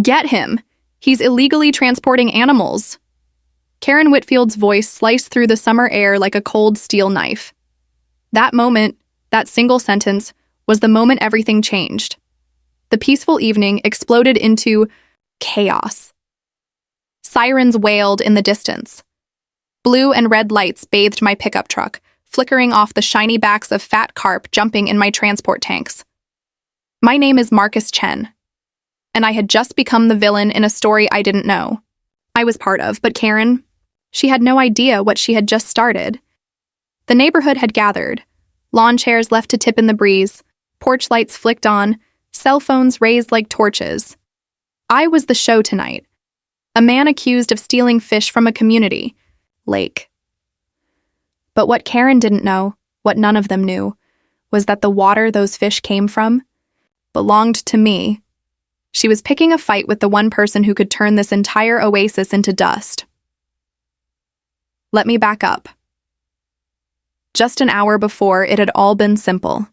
Get him! He's illegally transporting animals. Karen Whitfield's voice sliced through the summer air like a cold steel knife. That moment, that single sentence, was the moment everything changed. The peaceful evening exploded into chaos. Sirens wailed in the distance. Blue and red lights bathed my pickup truck, flickering off the shiny backs of fat carp jumping in my transport tanks. My name is Marcus Chen, and I had just become the villain in a story I didn't know I was part of, but Karen, she had no idea what she had just started. The neighborhood had gathered, lawn chairs left to tip in the breeze, porch lights flicked on, cell phones raised like torches. I was the show tonight, a man accused of stealing fish from a community lake. But what Karen didn't know, what none of them knew, was that the water those fish came from belonged to me. She was picking a fight with the one person who could turn this entire oasis into dust. Let me back up. Just an hour before, it had all been simple.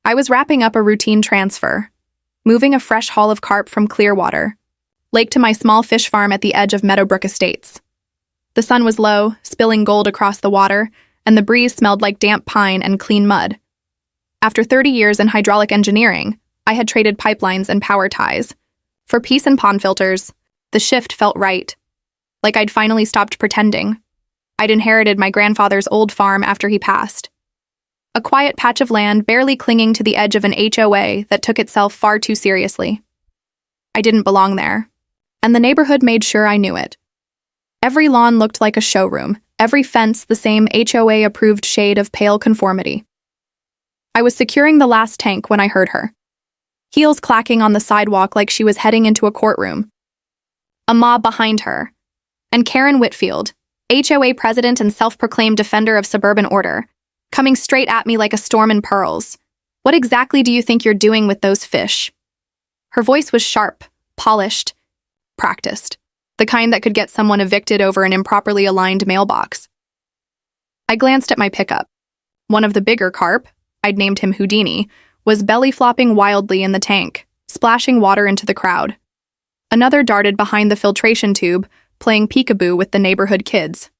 I was wrapping up a routine transfer, moving a fresh haul of carp from Clearwater Lake to my small fish farm at the edge of Meadowbrook Estates. The sun was low, spilling gold across the water, and the breeze smelled like damp pine and clean mud. After 30 years in hydraulic engineering, I had traded pipelines and power ties. For peace and pond filters, the shift felt right. Like I'd finally stopped pretending. I'd inherited my grandfather's old farm after he passed. A quiet patch of land barely clinging to the edge of an HOA that took itself far too seriously. I didn't belong there, and the neighborhood made sure I knew it. Every lawn looked like a showroom, every fence the same HOA-approved shade of pale conformity. I was securing the last tank when I heard her, heels clacking on the sidewalk like she was heading into a courtroom. A mob behind her, and Karen Whitfield, HOA president and self-proclaimed defender of suburban order, coming straight at me like a storm in pearls. What exactly do you think you're doing with those fish? Her voice was sharp, polished, practiced, the kind that could get someone evicted over an improperly aligned mailbox. I glanced at my pickup. One of the bigger carp, I'd named him Houdini, was belly-flopping wildly in the tank, splashing water into the crowd. Another darted behind the filtration tube, playing peekaboo with the neighborhood kids.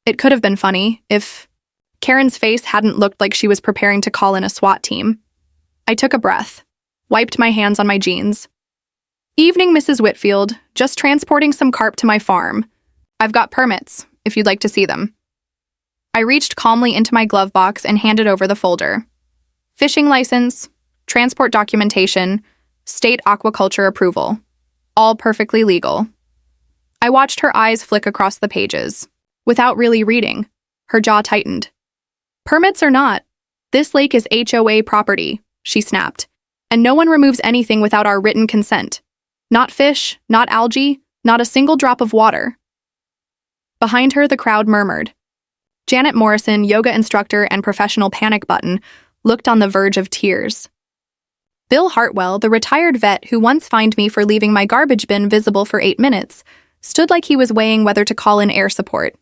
It could have been funny if Karen's face hadn't looked like she was preparing to call in a SWAT team. I took a breath, wiped my hands on my jeans. Evening, Mrs. Whitfield. Just transporting some carp to my farm. I've got permits, if you'd like to see them. I reached calmly into my glove box and handed over the folder. Fishing license, transport documentation, state aquaculture approval. All perfectly legal. I watched her eyes flick across the pages. Without really reading, her jaw tightened. Permits or not, this lake is HOA property, she snapped, and no one removes anything without our written consent. Not fish, not algae, not a single drop of water. Behind her, the crowd murmured. Janet Morrison, yoga instructor and professional panic button, looked on the verge of tears. Bill Hartwell, the retired vet who once fined me for leaving my garbage bin visible for 8 minutes, stood like he was weighing whether to call in air support.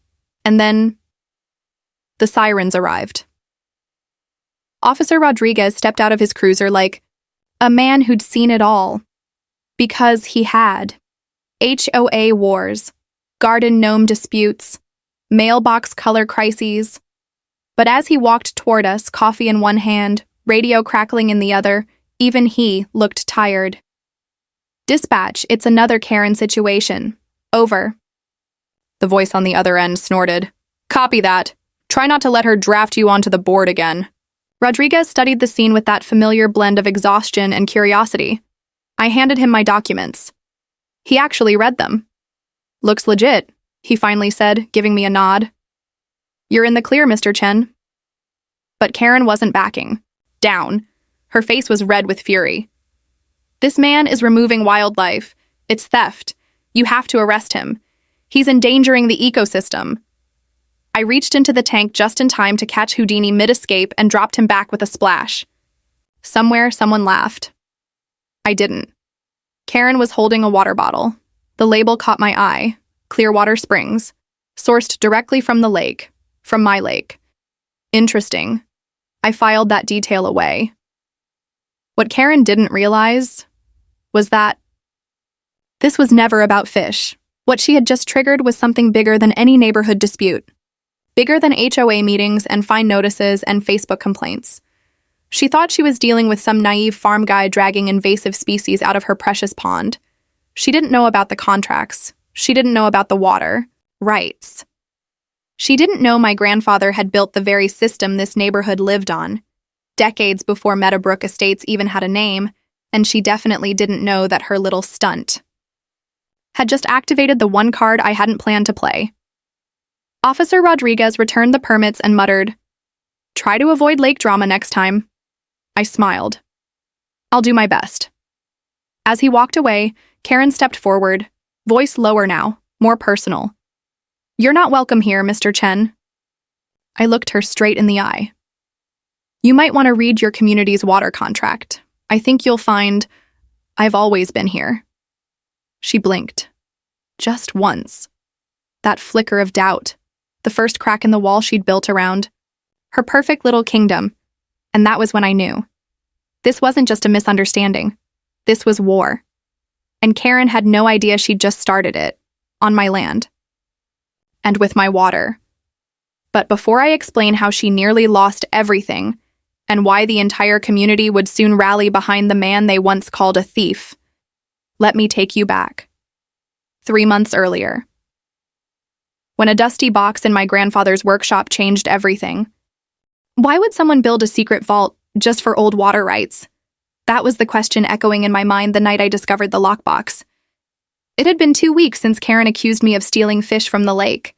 And then the sirens arrived. Officer Rodriguez stepped out of his cruiser like a man who'd seen it all. Because he had. HOA wars, garden gnome disputes, mailbox color crises. But as he walked toward us, coffee in one hand, radio crackling in the other, even he looked tired. Dispatch, it's another Karen situation. Over. The voice on the other end snorted. Copy that. Try not to let her draft you onto the board again. Rodriguez studied the scene with that familiar blend of exhaustion and curiosity. I handed him my documents. He actually read them. Looks legit, he finally said, giving me a nod. You're in the clear, Mr. Chen. But Karen wasn't backing. Down. Her face was red with fury. This man is removing wildlife. It's theft. You have to arrest him. He's endangering the ecosystem. I reached into the tank just in time to catch Houdini mid-escape and dropped him back with a splash. Somewhere, someone laughed. I didn't. Karen was holding a water bottle. The label caught my eye. Clearwater Springs. Sourced directly from the lake. From my lake. Interesting. I filed that detail away. What Karen didn't realize was that This was never about fish. What she had just triggered was something bigger than any neighborhood dispute. Bigger than HOA meetings and fine notices and Facebook complaints. She thought she was dealing with some naive farm guy dragging invasive species out of her precious pond. She didn't know about the contracts. She didn't know about the water rights. She didn't know my grandfather had built the very system this neighborhood lived on, decades before Meadowbrook Estates even had a name, and she definitely didn't know that her little stunt had just activated the one card I hadn't planned to play. Officer Rodriguez returned the permits and muttered, "Try to avoid lake drama next time." I smiled. "I'll do my best." As he walked away, Karen stepped forward, voice lower now, more personal. "You're not welcome here, Mr. Chen." I looked her straight in the eye. "You might want to read your community's water contract. I think you'll find I've always been here." She blinked. Just once. That flicker of doubt, the first crack in the wall she'd built around her perfect little kingdom, and that was when I knew. This wasn't just a misunderstanding. This was war. And Karen had no idea she'd just started it, on my land. And with my water. But before I explain how she nearly lost everything, and why the entire community would soon rally behind the man they once called a thief, let me take you back. 3 months earlier. When a dusty box in my grandfather's workshop changed everything. Why would someone build a secret vault just for old water rights? That was the question echoing in my mind the night I discovered the lockbox. It had been 2 weeks since Karen accused me of stealing fish from the lake.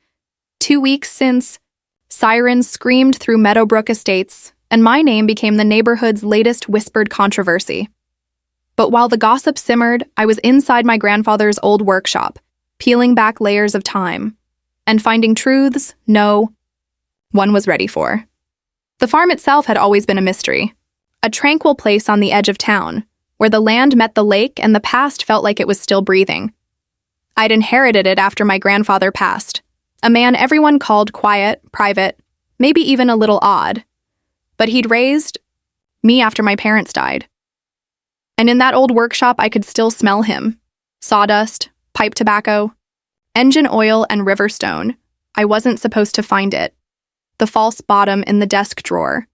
2 weeks since sirens screamed through Meadowbrook Estates, and my name became the neighborhood's latest whispered controversy. But while the gossip simmered, I was inside my grandfather's old workshop, peeling back layers of time, and finding truths no one was ready for. The farm itself had always been a mystery, a tranquil place on the edge of town, where the land met the lake and the past felt like it was still breathing. I'd inherited it after my grandfather passed, a man everyone called quiet, private, maybe even a little odd. But he'd raised me after my parents died. And in that old workshop, I could still smell him. Sawdust, pipe tobacco, engine oil, and river stone. I wasn't supposed to find it. The false bottom in the desk drawer.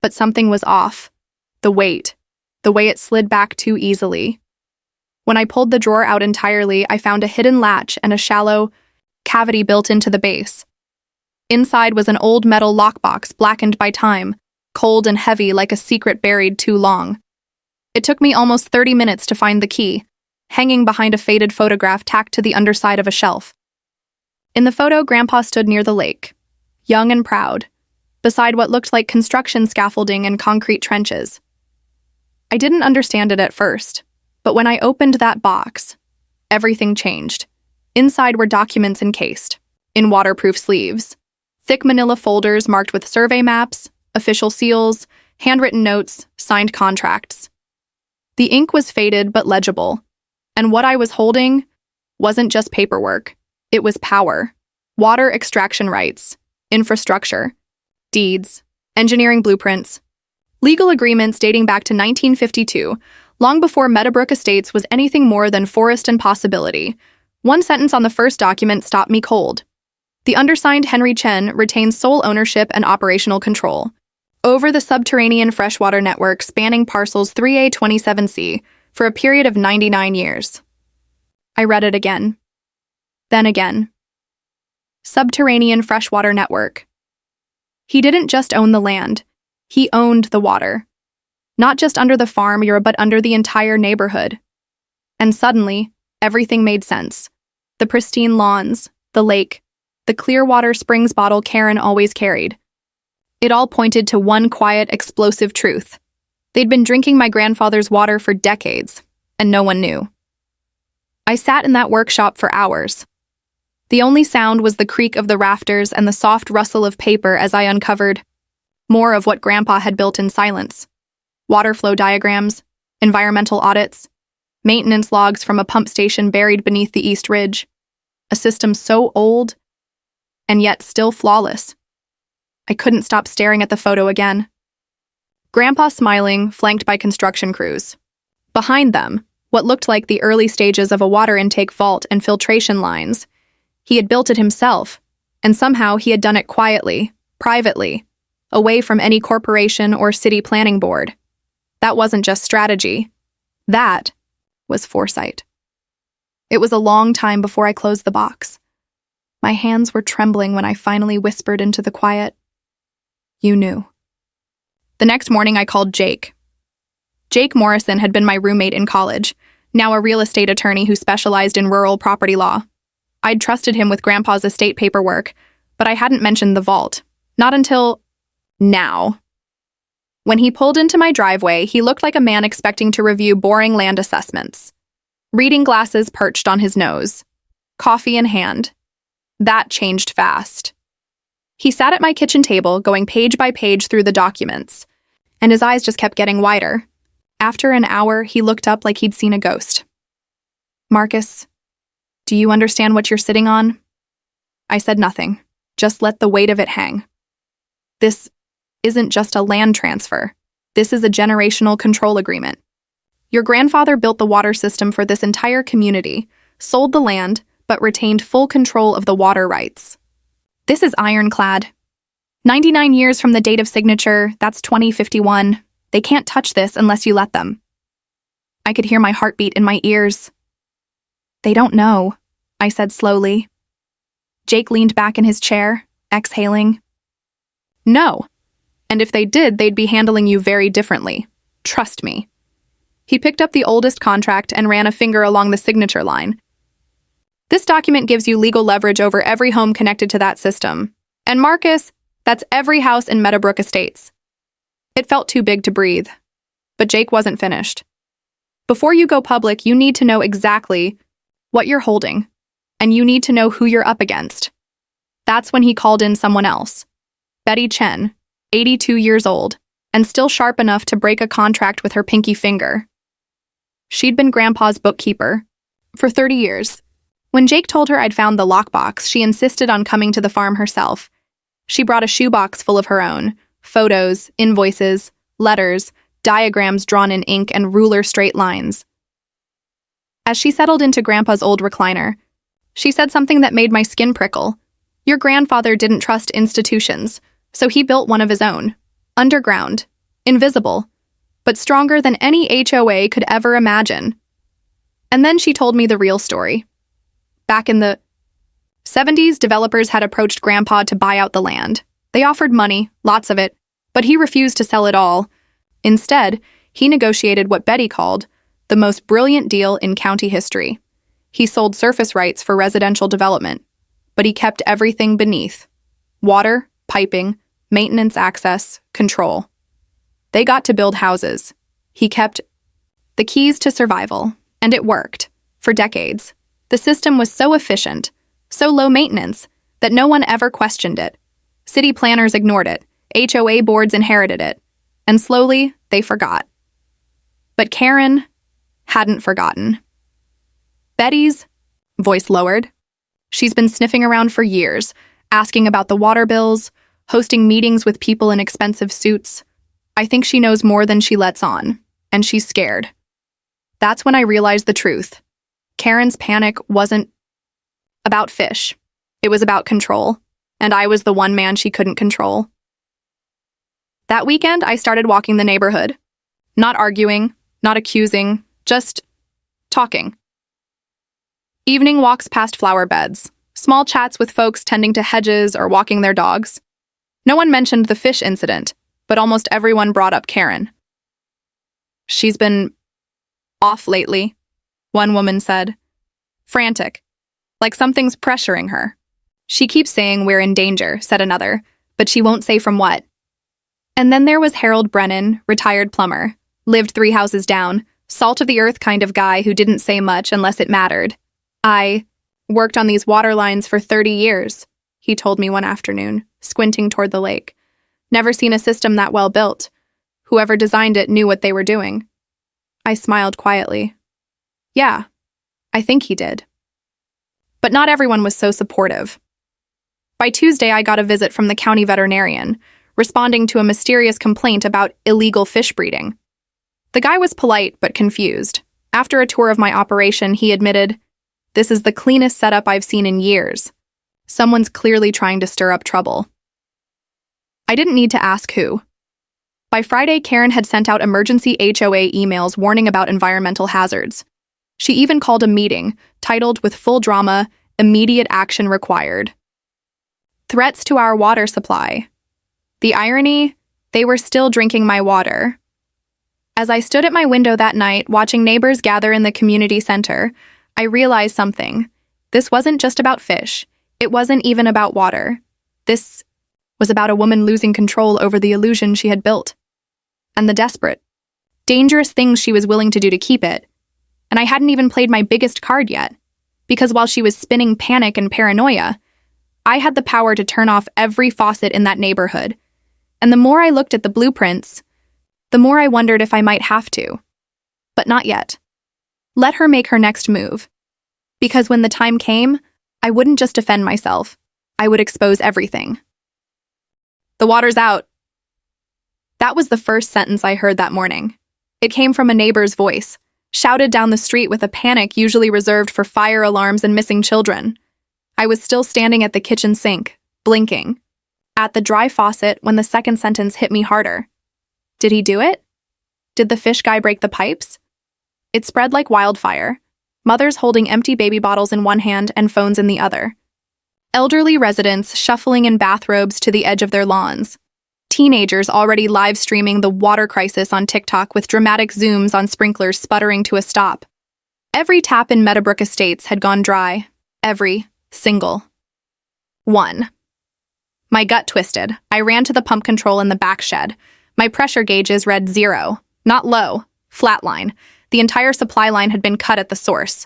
But something was off. The weight. The way it slid back too easily. When I pulled the drawer out entirely, I found a hidden latch and a shallow cavity built into the base. Inside was an old metal lockbox blackened by time, cold and heavy like a secret buried too long. It took me almost 30 minutes to find the key, hanging behind a faded photograph tacked to the underside of a shelf. In the photo, Grandpa stood near the lake, young and proud, beside what looked like construction scaffolding and concrete trenches. I didn't understand it at first, but when I opened that box, everything changed. Inside were documents encased, in waterproof sleeves, thick manila folders marked with survey maps, official seals, handwritten notes, signed contracts. The ink was faded but legible, and what I was holding wasn't just paperwork. It was power, water extraction rights, infrastructure, deeds, engineering blueprints, legal agreements dating back to 1952, long before Meadowbrook Estates was anything more than forest and possibility. One sentence on the first document stopped me cold. The undersigned Henry Chen retains sole ownership and operational control over the subterranean freshwater network spanning parcels 3A27C for a period of 99 years. I read it again. Then again. Subterranean freshwater network. He didn't just own the land. He owned the water. Not just under the farm, but under the entire neighborhood. And suddenly, everything made sense. The pristine lawns, the lake, the clear water springs bottle Karen always carried. It all pointed to one quiet, explosive truth. They'd been drinking my grandfather's water for decades, and no one knew. I sat in that workshop for hours. The only sound was the creak of the rafters and the soft rustle of paper as I uncovered more of what Grandpa had built in silence. Water flow diagrams, environmental audits, maintenance logs from a pump station buried beneath the East Ridge. A system so old, and yet still flawless. I couldn't stop staring at the photo again. Grandpa smiling, flanked by construction crews. Behind them, what looked like the early stages of a water intake vault and filtration lines. He had built it himself, and somehow he had done it quietly, privately, away from any corporation or city planning board. That wasn't just strategy. That was foresight. It was a long time before I closed the box. My hands were trembling when I finally whispered into the quiet, "You knew." The next morning, I called Jake. Jake Morrison had been my roommate in college, now a real estate attorney who specialized in rural property law. I'd trusted him with Grandpa's estate paperwork, but I hadn't mentioned the vault. Not until now. When he pulled into my driveway, he looked like a man expecting to review boring land assessments. Reading glasses perched on his nose. Coffee in hand. That changed fast. He sat at my kitchen table, going page by page through the documents, and his eyes just kept getting wider. After an hour, he looked up like he'd seen a ghost. "Marcus, do you understand what you're sitting on?" I said nothing. Just let the weight of it hang. This isn't just a land transfer. This is a generational control agreement. Your grandfather built the water system for this entire community, sold the land, but retained full control of the water rights. This is ironclad. 99 years from the date of signature, that's 2051. They can't touch this unless you let them. I could hear my heartbeat in my ears. "They don't know," I said slowly. Jake leaned back in his chair, exhaling. "No. And if they did, they'd be handling you very differently. Trust me." He picked up the oldest contract and ran a finger along the signature line. "This document gives you legal leverage over every home connected to that system. And Marcus, that's every house in Meadowbrook Estates." It felt too big to breathe. But Jake wasn't finished. "Before you go public, you need to know exactly what you're holding, and you need to know who you're up against." That's when he called in someone else. Betty Chen, 82 years old, and still sharp enough to break a contract with her pinky finger. She'd been Grandpa's bookkeeper for 30 years. When Jake told her I'd found the lockbox, she insisted on coming to the farm herself. She brought a shoebox full of her own, photos, invoices, letters, diagrams drawn in ink and ruler straight lines. As she settled into Grandpa's old recliner, she said something that made my skin prickle. "Your grandfather didn't trust institutions, so he built one of his own. Underground, invisible, but stronger than any HOA could ever imagine." And then she told me the real story. Back in the 70s, developers had approached Grandpa to buy out the land. They offered money, lots of it, but he refused to sell it all. Instead, he negotiated what Betty called the most brilliant deal in county history. He sold surface rights for residential development, but he kept everything beneath: water, piping, maintenance access, control. They got to build houses. He kept the keys to survival, and it worked. For decades, the system was so efficient, so low maintenance, that no one ever questioned it. City planners ignored it, HOA boards inherited it, and slowly they forgot. But Karen hadn't forgotten. Betty's voice lowered. She's been sniffing around for years, asking about the water bills, hosting meetings with people in expensive suits. I think she knows more than she lets on, and she's scared. That's when I realized the truth. Karen's panic wasn't about fish. It was about control, and I was the one man she couldn't control. That weekend, I started walking the neighborhood. Not arguing, not accusing, just talking. Evening walks past flower beds, small chats with folks tending to hedges or walking their dogs. No one mentioned the fish incident, but almost everyone brought up Karen. "She's been off lately," one woman said. "Frantic, like something's pressuring her." "She keeps saying we're in danger," said another, "but she won't say from what." And then there was Harold Brennan, retired plumber, lived 3 houses down, salt-of-the-earth kind of guy who didn't say much unless it mattered. "I worked on these water lines for 30 years, he told me one afternoon, squinting toward the lake. "Never seen a system that well built. Whoever designed it knew what they were doing." I smiled quietly. Yeah, I think he did. But not everyone was so supportive. By Tuesday, I got a visit from the county veterinarian, responding to a mysterious complaint about illegal fish breeding. The guy was polite but confused. After a tour of my operation, he admitted, "This is the cleanest setup I've seen in years. Someone's clearly trying to stir up trouble." I didn't need to ask who. By Friday, Karen had sent out emergency HOA emails warning about environmental hazards. She even called a meeting, titled with full drama, "Immediate Action Required." Threats to our water supply. The irony? They were still drinking my water. As I stood at my window that night, watching neighbors gather in the community center, I realized something. This wasn't just about fish. It wasn't even about water. This was about a woman losing control over the illusion she had built. And the desperate, dangerous things she was willing to do to keep it. And I hadn't even played my biggest card yet, because while she was spinning panic and paranoia, I had the power to turn off every faucet in that neighborhood. And the more I looked at the blueprints, the more I wondered if I might have to. But not yet. Let her make her next move. Because when the time came, I wouldn't just defend myself. I would expose everything. "The water's out." That was the first sentence I heard that morning. It came from a neighbor's voice, shouted down the street with a panic usually reserved for fire alarms and missing children. I was still standing at the kitchen sink, blinking, at the dry faucet when the second sentence hit me harder. Did he do it? Did the fish guy break the pipes? It spread like wildfire, mothers holding empty baby bottles in one hand and phones in the other. Elderly residents shuffling in bathrobes to the edge of their lawns. Teenagers already live streaming the water crisis on TikTok with dramatic zooms on sprinklers sputtering to a stop. Every tap in Meadowbrook Estates had gone dry. Every single one. My gut twisted. I ran to the pump control in the back shed. My pressure gauges read 0, not low, flatline. The entire supply line had been cut at the source.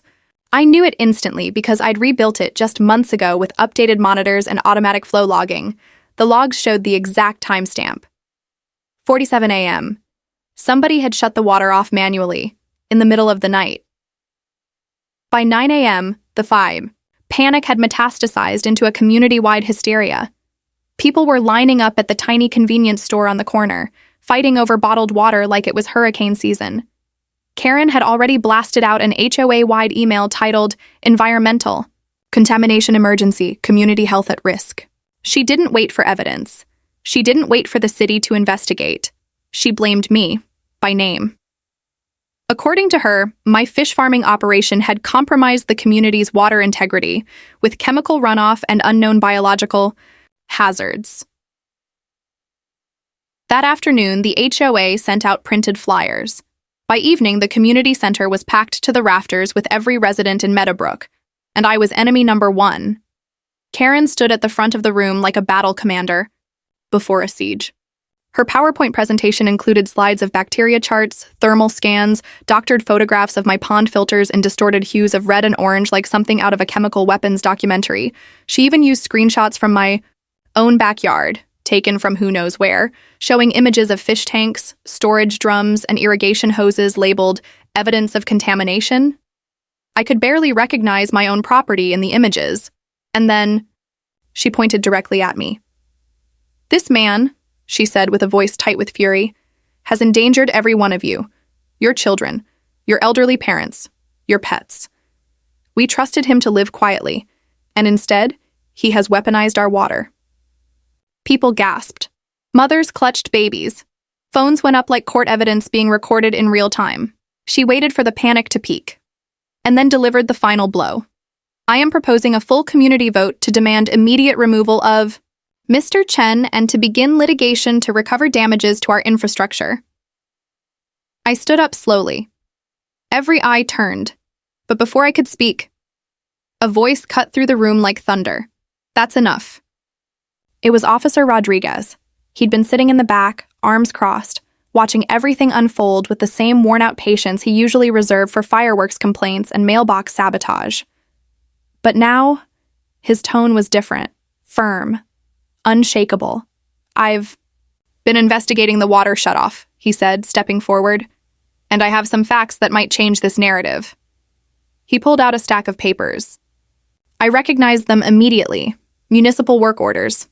I knew it instantly because I'd rebuilt it just months ago with updated monitors and automatic flow logging. The logs showed the exact timestamp. 4:47 a.m. Somebody had shut the water off manually, in the middle of the night. By 9 a.m., the panic had metastasized into a community-wide hysteria. People were lining up at the tiny convenience store on the corner, fighting over bottled water like it was hurricane season. Karen had already blasted out an HOA-wide email titled "Environmental Contamination Emergency, Community Health at Risk." She didn't wait for evidence. She didn't wait for the city to investigate. She blamed me, by name. According to her, my fish farming operation had compromised the community's water integrity with chemical runoff and unknown biological hazards. That afternoon, the HOA sent out printed flyers. By evening, the community center was packed to the rafters with every resident in Meadowbrook, and I was enemy number 1. Karen stood at the front of the room like a battle commander before a siege. Her PowerPoint presentation included slides of bacteria charts, thermal scans, doctored photographs of my pond filters in distorted hues of red and orange like something out of a chemical weapons documentary. She even used screenshots from my own backyard, taken from who knows where, showing images of fish tanks, storage drums, and irrigation hoses labeled "evidence of contamination." I could barely recognize my own property in the images. And then, she pointed directly at me. "This man," she said with a voice tight with fury, "has endangered every one of you. Your children, your elderly parents, your pets. We trusted him to live quietly, and instead, he has weaponized our water." People gasped. Mothers clutched babies. Phones went up like court evidence being recorded in real time. She waited for the panic to peak, and then delivered the final blow. "I am proposing a full community vote to demand immediate removal of Mr. Chen and to begin litigation to recover damages to our infrastructure." I stood up slowly. Every eye turned, but before I could speak, a voice cut through the room like thunder. "That's enough." It was Officer Rodriguez. He'd been sitting in the back, arms crossed, watching everything unfold with the same worn-out patience he usually reserved for fireworks complaints and mailbox sabotage. But now, his tone was different, firm, unshakable. "I've been investigating the water shutoff," he said, stepping forward, "and I have some facts that might change this narrative." He pulled out a stack of papers. I recognized them immediately, municipal work orders.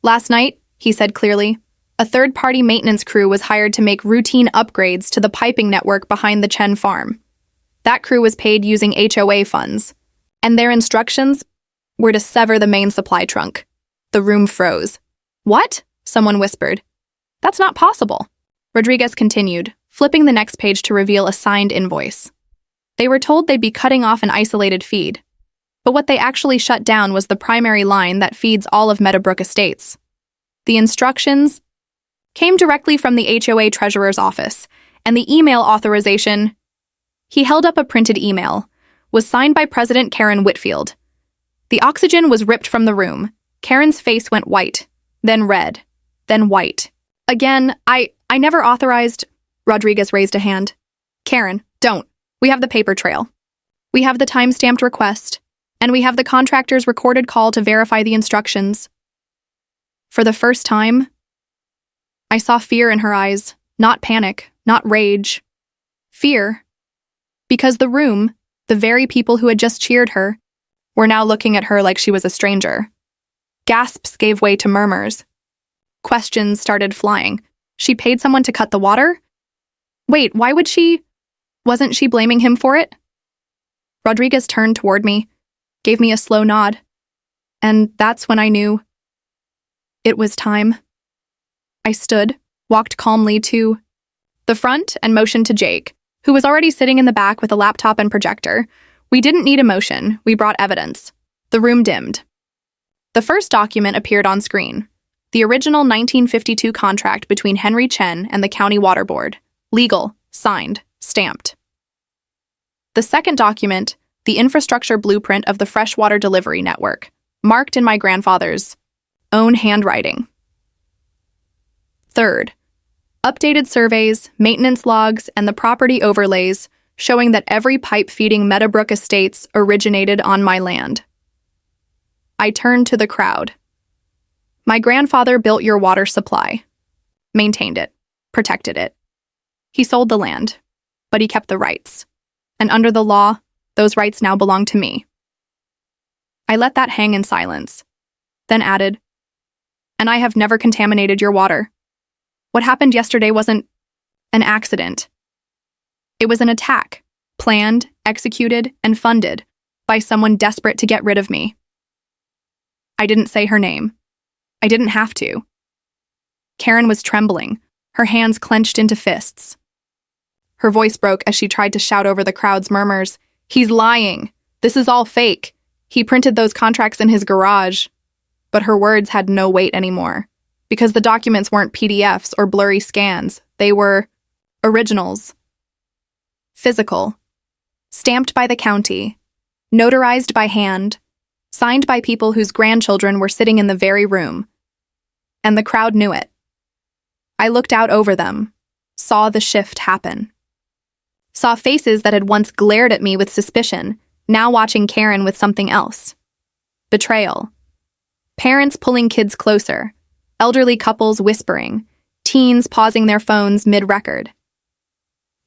"Last night," he said clearly, "a third-party maintenance crew was hired to make routine upgrades to the piping network behind the Chen farm. That crew was paid using HOA funds, and their instructions were to sever the main supply trunk. The room froze. "What?" someone whispered. "That's not possible." Rodriguez continued, flipping the next page to reveal a signed invoice. They were told they'd be cutting off an isolated feed, but what they actually shut down was the primary line that feeds all of Meadowbrook Estates. The instructions came directly from the HOA treasurer's office, and the email authorization— he held up a printed email— was signed by President Karen Whitfield. The oxygen was ripped from the room. Karen's face went white, then red, then white. "Again, I never authorized—" Rodriguez raised a hand. "Karen, don't. We have the paper trail. We have the time-stamped request, and we have the contractor's recorded call to verify the instructions." For the first time, I saw fear in her eyes, not panic, not rage. Fear. Because the room, the very people who had just cheered her, were now looking at her like she was a stranger. Gasps gave way to murmurs. Questions started flying. She paid someone to cut the water? Wait, why would she? Wasn't she blaming him for it? Rodriguez turned toward me, gave me a slow nod, and that's when I knew it was time. I stood, walked calmly to the front, and motioned to Jake, who was already sitting in the back with a laptop and projector. We didn't need emotion, we brought evidence. The room dimmed. The first document appeared on screen. The original 1952 contract between Henry Chen and the County Water Board. Legal, signed, stamped. The second document, the infrastructure blueprint of the freshwater delivery network, marked in my grandfather's own handwriting. Third, updated surveys, maintenance logs, and the property overlays showing that every pipe feeding Meadowbrook Estates originated on my land. I turned to the crowd. My grandfather built your water supply, maintained it, protected it. He sold the land, but he kept the rights. And under the law, those rights now belong to me. I let that hang in silence, then added, "And I have never contaminated your water. What happened yesterday wasn't an accident. It was an attack, planned, executed, and funded by someone desperate to get rid of me." I didn't say her name. I didn't have to. Karen was trembling, her hands clenched into fists. Her voice broke as she tried to shout over the crowd's murmurs. "He's lying. This is all fake. He printed those contracts in his garage." But her words had no weight anymore, because the documents weren't PDFs or blurry scans. They were originals. Physical. Stamped by the county. Notarized by hand. Signed by people whose grandchildren were sitting in the very room. And the crowd knew it. I looked out over them, saw the shift happen. Saw faces that had once glared at me with suspicion, now watching Karen with something else. Betrayal. Parents pulling kids closer, elderly couples whispering, teens pausing their phones mid-record.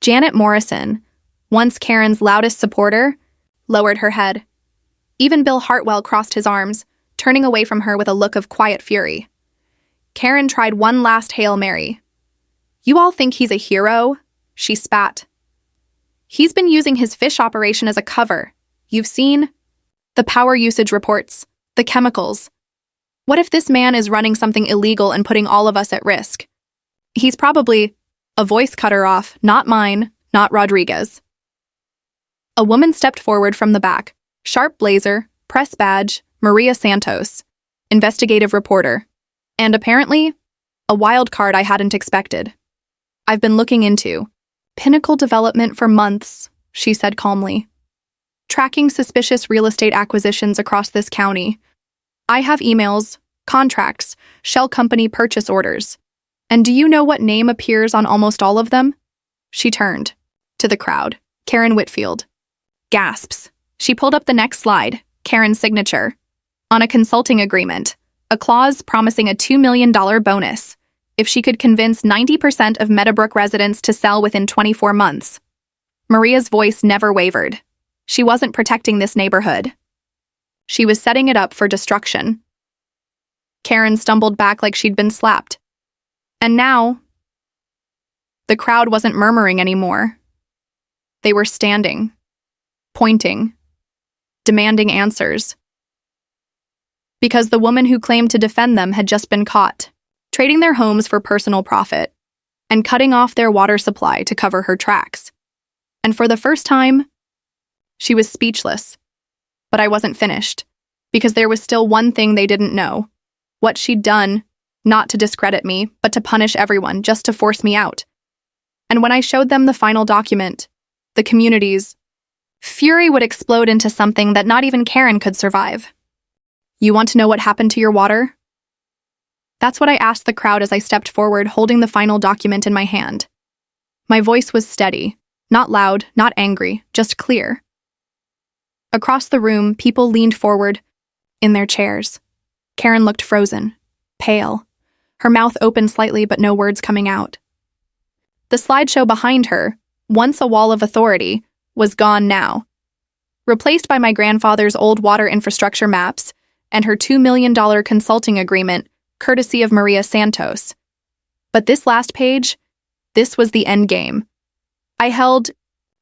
Janet Morrison, once Karen's loudest supporter, lowered her head. Even Bill Hartwell crossed his arms, turning away from her with a look of quiet fury. Karen tried one last Hail Mary. "You all think he's a hero?" she spat. "He's been using his fish operation as a cover. You've seen the power usage reports, the chemicals. What if this man is running something illegal and putting all of us at risk? He's probably—" A voice cut her off, not mine, not Rodriguez. A woman stepped forward from the back, sharp blazer, press badge, Maria Santos, investigative reporter, and apparently, a wild card I hadn't expected. "I've been looking into Pinnacle Development for months," she said calmly. "Tracking suspicious real estate acquisitions across this county. I have emails, contracts, shell company purchase orders. And do you know what name appears on almost all of them?" She turned to the crowd. Karen Whitfield. Gasps. She pulled up the next slide, Karen's signature. On a consulting agreement, a clause promising a $2 million bonus if she could convince 90% of Meadowbrook residents to sell within 24 months. Maria's voice never wavered. She wasn't protecting this neighborhood. She was setting it up for destruction. Karen stumbled back like she'd been slapped. And now, the crowd wasn't murmuring anymore. They were standing, pointing, demanding answers. Because the woman who claimed to defend them had just been caught, trading their homes for personal profit, and cutting off their water supply to cover her tracks. And for the first time, she was speechless. But I wasn't finished, because there was still one thing they didn't know. What she'd done, not to discredit me, but to punish everyone, just to force me out. And when I showed them the final document, the community's fury would explode into something that not even Karen could survive. You want to know what happened to your water? That's what I asked the crowd as I stepped forward, holding the final document in my hand. My voice was steady, not loud, not angry, just clear. Across the room, people leaned forward in their chairs. Karen looked frozen, pale, her mouth open slightly but no words coming out. The slideshow behind her, once a wall of authority, was gone now, replaced by my grandfather's old water infrastructure maps and her $2 million consulting agreement, courtesy of Maria Santos. But this last page, this was the end game. I held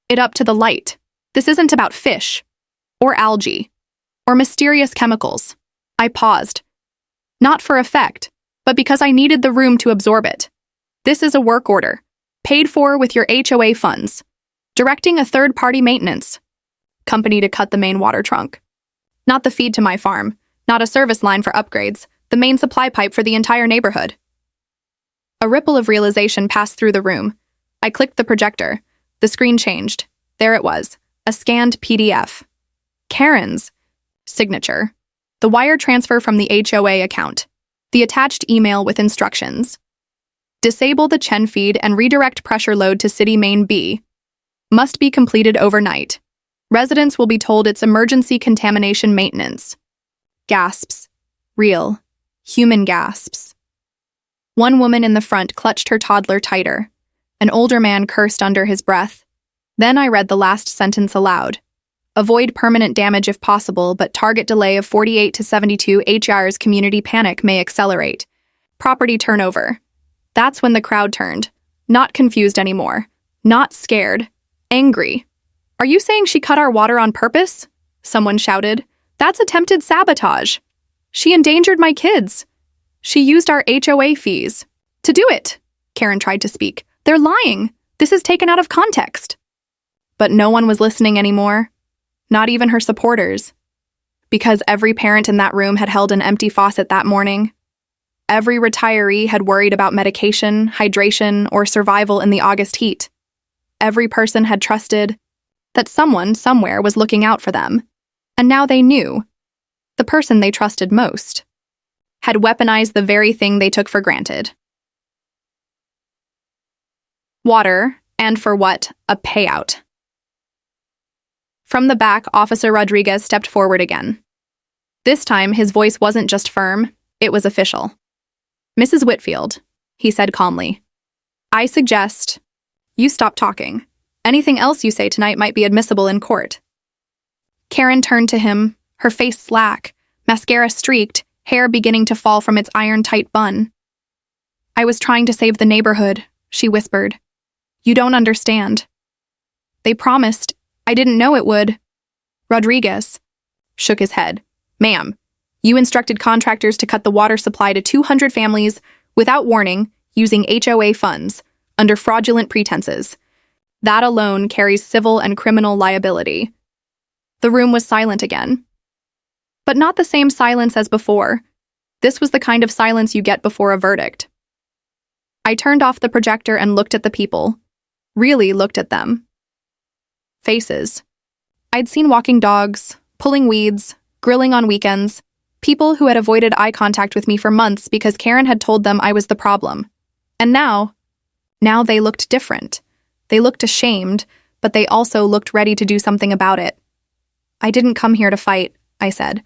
it up to the light. This isn't about fish, or algae, or mysterious chemicals. I paused. Not for effect, but because I needed the room to absorb it. This is a work order, paid for with your HOA funds, directing a third-party maintenance company to cut the main water trunk. Not the feed to my farm, not a service line for upgrades, the main supply pipe for the entire neighborhood. A ripple of realization passed through the room. I clicked the projector. The screen changed. There it was, a scanned PDF. Karen's signature. The wire transfer from the HOA account. The attached email with instructions. Disable the Chen feed and redirect pressure load to City Main B. Must be completed overnight. Residents will be told it's emergency contamination maintenance. Gasps. Real. Human gasps. One woman in the front clutched her toddler tighter. An older man cursed under his breath. Then I read the last sentence aloud. Avoid permanent damage if possible, but target delay of 48 to 72 hours. Community panic may accelerate. Property turnover. That's when the crowd turned. Not confused anymore. Not scared. Angry. Are you saying she cut our water on purpose? Someone shouted. That's attempted sabotage. She endangered my kids. She used our HOA fees. To do it. Karen tried to speak. They're lying. This is taken out of context. But no one was listening anymore. Not even her supporters. Because every parent in that room had held an empty faucet that morning. Every retiree had worried about medication, hydration, or survival in the August heat. Every person had trusted that someone somewhere was looking out for them. And now they knew. The person they trusted most had weaponized the very thing they took for granted. Water, and for what? A payout. From the back, Officer Rodriguez stepped forward again. This time, his voice wasn't just firm, it was official. Mrs. Whitfield, he said calmly, I suggest you stop talking. Anything else you say tonight might be admissible in court. Karen turned to him, her face slack, mascara streaked, hair beginning to fall from its iron-tight bun. I was trying to save the neighborhood, she whispered. You don't understand. They promised. I didn't know it would. Rodriguez shook his head. Ma'am, you instructed contractors to cut the water supply to 200 families without warning using HOA funds under fraudulent pretenses. That alone carries civil and criminal liability. The room was silent again. But not the same silence as before. This was the kind of silence you get before a verdict. I turned off the projector and looked at the people. Really looked at them. Faces. I'd seen walking dogs, pulling weeds, grilling on weekends, people who had avoided eye contact with me for months because Karen had told them I was the problem. And now they looked different. They looked ashamed, but they also looked ready to do something about it. I didn't come here to fight, I said.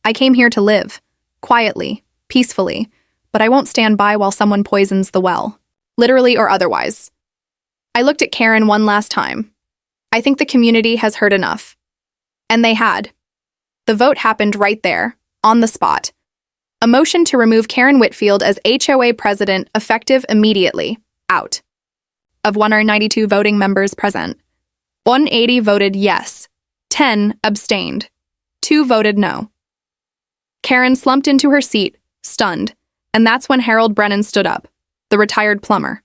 I came here to live, quietly, peacefully, but I won't stand by while someone poisons the well, literally or otherwise. I looked at Karen one last time. I think the community has heard enough. And they had. The vote happened right there, on the spot. A motion to remove Karen Whitfield as HOA president effective immediately, out. Of 192 voting members present, 180 voted yes. 10 abstained. 2 voted no. Karen slumped into her seat, stunned, and that's when Harold Brennan stood up, the retired plumber.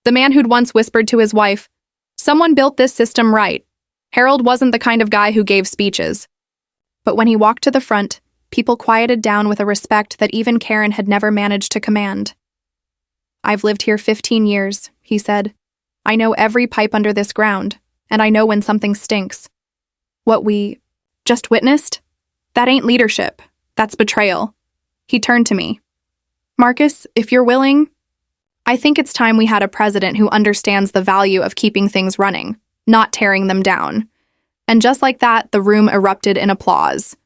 The man who'd once whispered to his wife, "Someone built this system right." Harold wasn't the kind of guy who gave speeches. But when he walked to the front, people quieted down with a respect that even Karen had never managed to command. "I've lived here 15 years, he said. "I know every pipe under this ground, and I know when something stinks. What we just witnessed? That ain't leadership. That's betrayal." He turned to me. "Marcus, if you're willing, I think it's time we had a president who understands the value of keeping things running, not tearing them down." And just like that, the room erupted in applause.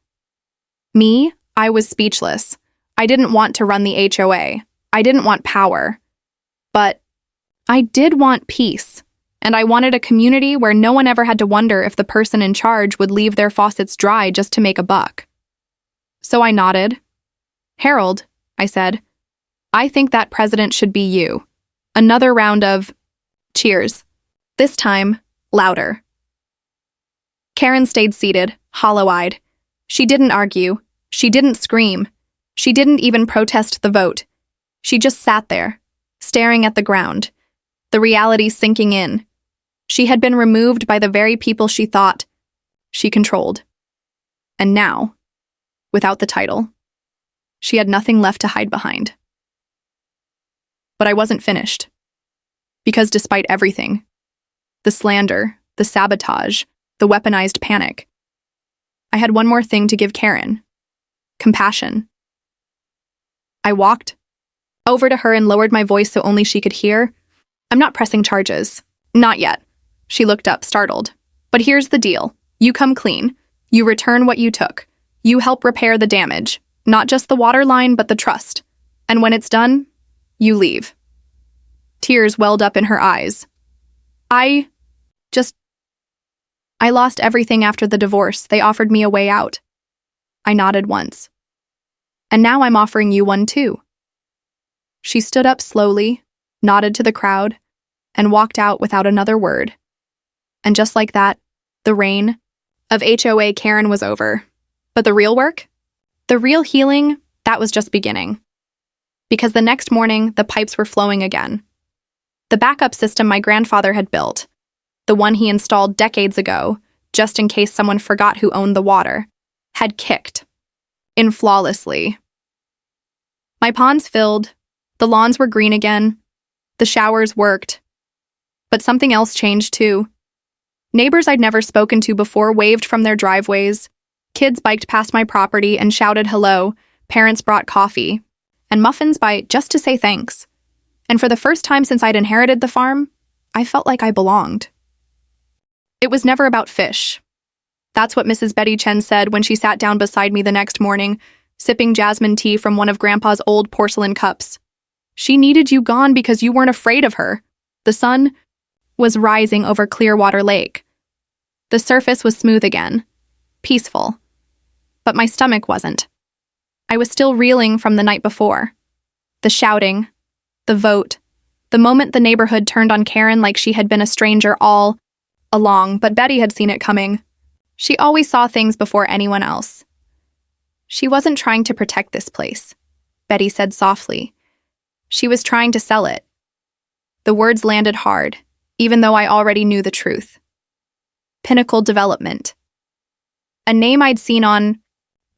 Me, I was speechless. I didn't want to run the HOA. I didn't want power. But I did want peace. And I wanted a community where no one ever had to wonder if the person in charge would leave their faucets dry just to make a buck. So I nodded. "Harold," I said, "I think that president should be you." Another round of cheers. This time, louder. Karen stayed seated, hollow-eyed. She didn't argue. She didn't scream. She didn't even protest the vote. She just sat there, staring at the ground, the reality sinking in. She had been removed by the very people she thought she controlled. And now, without the title, she had nothing left to hide behind. But I wasn't finished. Because despite everything, the slander, the sabotage, the weaponized panic, I had one more thing to give Karen: compassion. I walked over to her and lowered my voice so only she could hear. "I'm not pressing charges. Not yet." She looked up, startled. "But here's the deal. You come clean. You return what you took. You help repair the damage. Not just the water line, but the trust. And when it's done, you leave." Tears welled up in her eyes. I lost everything after the divorce. They offered me a way out." I nodded once. "And now I'm offering you one too." She stood up slowly, nodded to the crowd, and walked out without another word. And just like that, the reign of HOA Karen was over. But the real work? The real healing? That was just beginning. Because the next morning, the pipes were flowing again. The backup system my grandfather had built, the one he installed decades ago, just in case someone forgot who owned the water, had kicked in flawlessly. My ponds filled, the lawns were green again, the showers worked. But something else changed too. Neighbors I'd never spoken to before waved from their driveways. Kids biked past my property and shouted hello. Parents brought coffee and muffins by just to say thanks. And for the first time since I'd inherited the farm, I felt like I belonged. It was never about fish. That's what Mrs. Betty Chen said when she sat down beside me the next morning, sipping jasmine tea from one of Grandpa's old porcelain cups. She needed you gone because you weren't afraid of her. The sun was rising over Clearwater Lake. The surface was smooth again, peaceful. But my stomach wasn't. I was still reeling from the night before. The shouting, the vote, the moment the neighborhood turned on Karen like she had been a stranger all along, but Betty had seen it coming. She always saw things before anyone else. She wasn't trying to protect this place, Betty said softly. She was trying to sell it. The words landed hard, even though I already knew the truth. Pinnacle Development. A name I'd seen on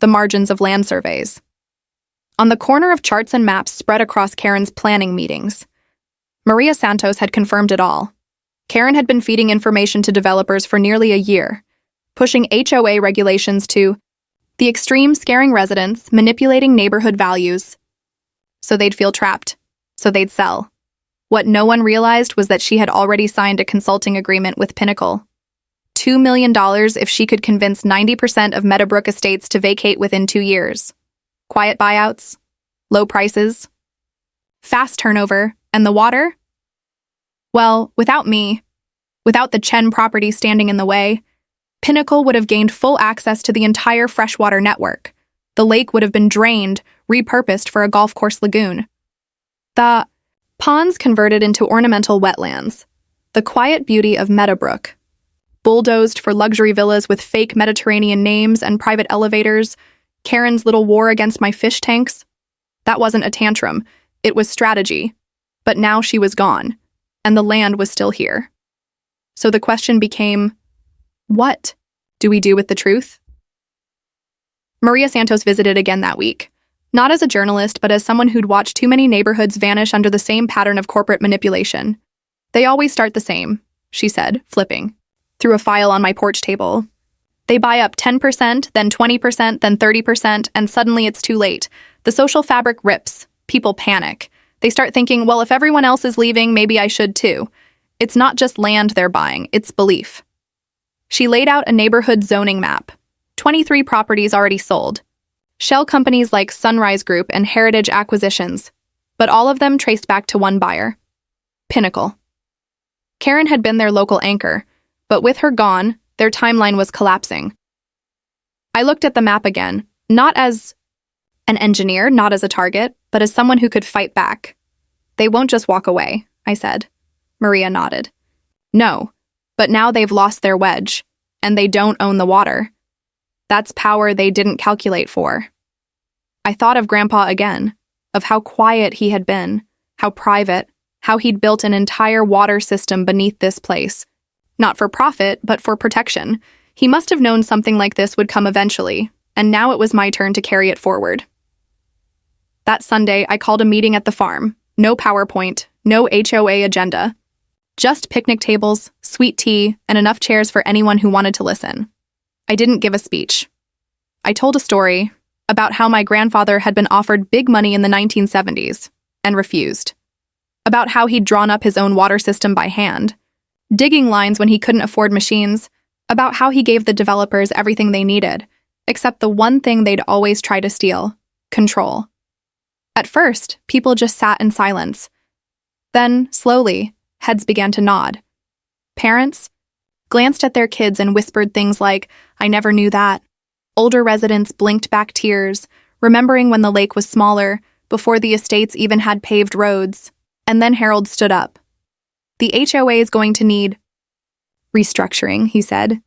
the margins of land surveys. On the corner of charts and maps spread across Karen's planning meetings. Maria Santos had confirmed it all. Karen had been feeding information to developers for nearly a year, pushing HOA regulations to the extreme, scaring residents, manipulating neighborhood values. So they'd feel trapped. So they'd sell. What no one realized was that she had already signed a consulting agreement with Pinnacle. $2 million if she could convince 90% of Meadowbrook estates to vacate within 2 years. Quiet buyouts, low prices, fast turnover, and the water? Well, without me, without the Chen property standing in the way, Pinnacle would have gained full access to the entire freshwater network. The lake would have been drained, repurposed for a golf course lagoon. The ponds converted into ornamental wetlands. The quiet beauty of Meadowbrook. bulldozed for luxury villas with fake Mediterranean names and private elevators, Karen's little war against my fish tanks. That wasn't a tantrum, it was strategy. But now she was gone, and the land was still here. So the question became, what do we do with the truth? Maria Santos visited again that week, not as a journalist, but as someone who'd watched too many neighborhoods vanish under the same pattern of corporate manipulation. They always start the same, she said, flipping through a file on my porch table. They buy up 10%, then 20%, then 30%, and suddenly it's too late. The social fabric rips. People panic. They start thinking, well, if everyone else is leaving, maybe I should too. It's not just land they're buying, it's belief. She laid out a neighborhood zoning map. 23 properties already sold. Shell companies like Sunrise Group and Heritage Acquisitions, but all of them traced back to one buyer. Pinnacle. Karen had been their local anchor, but with her gone, their timeline was collapsing. I looked at the map again, not as an engineer, not as a target, but as someone who could fight back. They won't just walk away, I said. Maria nodded. No, but now they've lost their wedge, and they don't own the water. That's power they didn't calculate for. I thought of Grandpa again, of how quiet he had been, how private, how he'd built an entire water system beneath this place. Not for profit, but for protection. He must have known something like this would come eventually, and now it was my turn to carry it forward. That Sunday, I called a meeting at the farm. No PowerPoint, no HOA agenda. Just picnic tables, sweet tea, and enough chairs for anyone who wanted to listen. I didn't give a speech. I told a story about how my grandfather had been offered big money in the 1970s and refused. About how he'd drawn up his own water system by hand, digging lines when he couldn't afford machines, about how he gave the developers everything they needed, except the one thing they'd always try to steal: control. At first, people just sat in silence. Then, slowly, heads began to nod. Parents glanced at their kids and whispered things like, "I never knew that." Older residents blinked back tears, remembering when the lake was smaller, before the estates even had paved roads. And then Harold stood up. "The HOA is going to need restructuring," he said.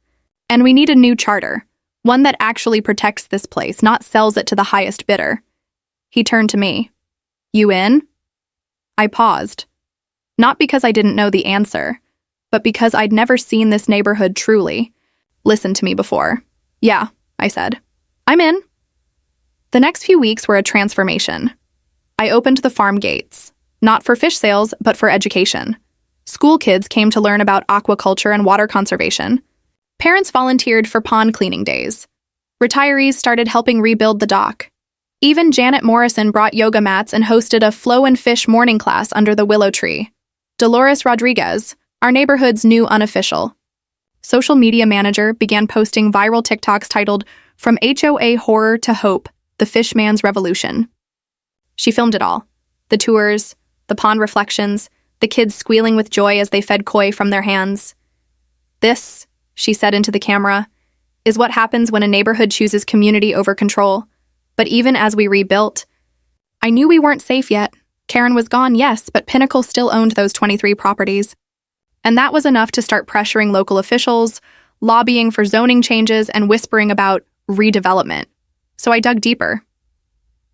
"And we need a new charter, one that actually protects this place, not sells it to the highest bidder." He turned to me. "You in?" I paused. Not because I didn't know the answer, but because I'd never seen this neighborhood truly listened to me before. "Yeah," I said. "I'm in." The next few weeks were a transformation. I opened the farm gates, not for fish sales, but for education. School kids came to learn about aquaculture and water conservation. Parents volunteered for pond cleaning days. Retirees started helping rebuild the dock. Even Janet Morrison brought yoga mats and hosted a flow and fish morning class under the willow tree. Dolores Rodriguez, our neighborhood's new unofficial social media manager, began posting viral TikToks titled, "From HOA Horror to Hope, the Fishman's Revolution." She filmed it all. The tours, the pond reflections, the kids squealing with joy as they fed koi from their hands. "This," she said into the camera, "is what happens when a neighborhood chooses community over control." But even as we rebuilt, I knew we weren't safe yet. Karen was gone, yes, but Pinnacle still owned those 23 properties. And that was enough to start pressuring local officials, lobbying for zoning changes, and whispering about redevelopment. So I dug deeper.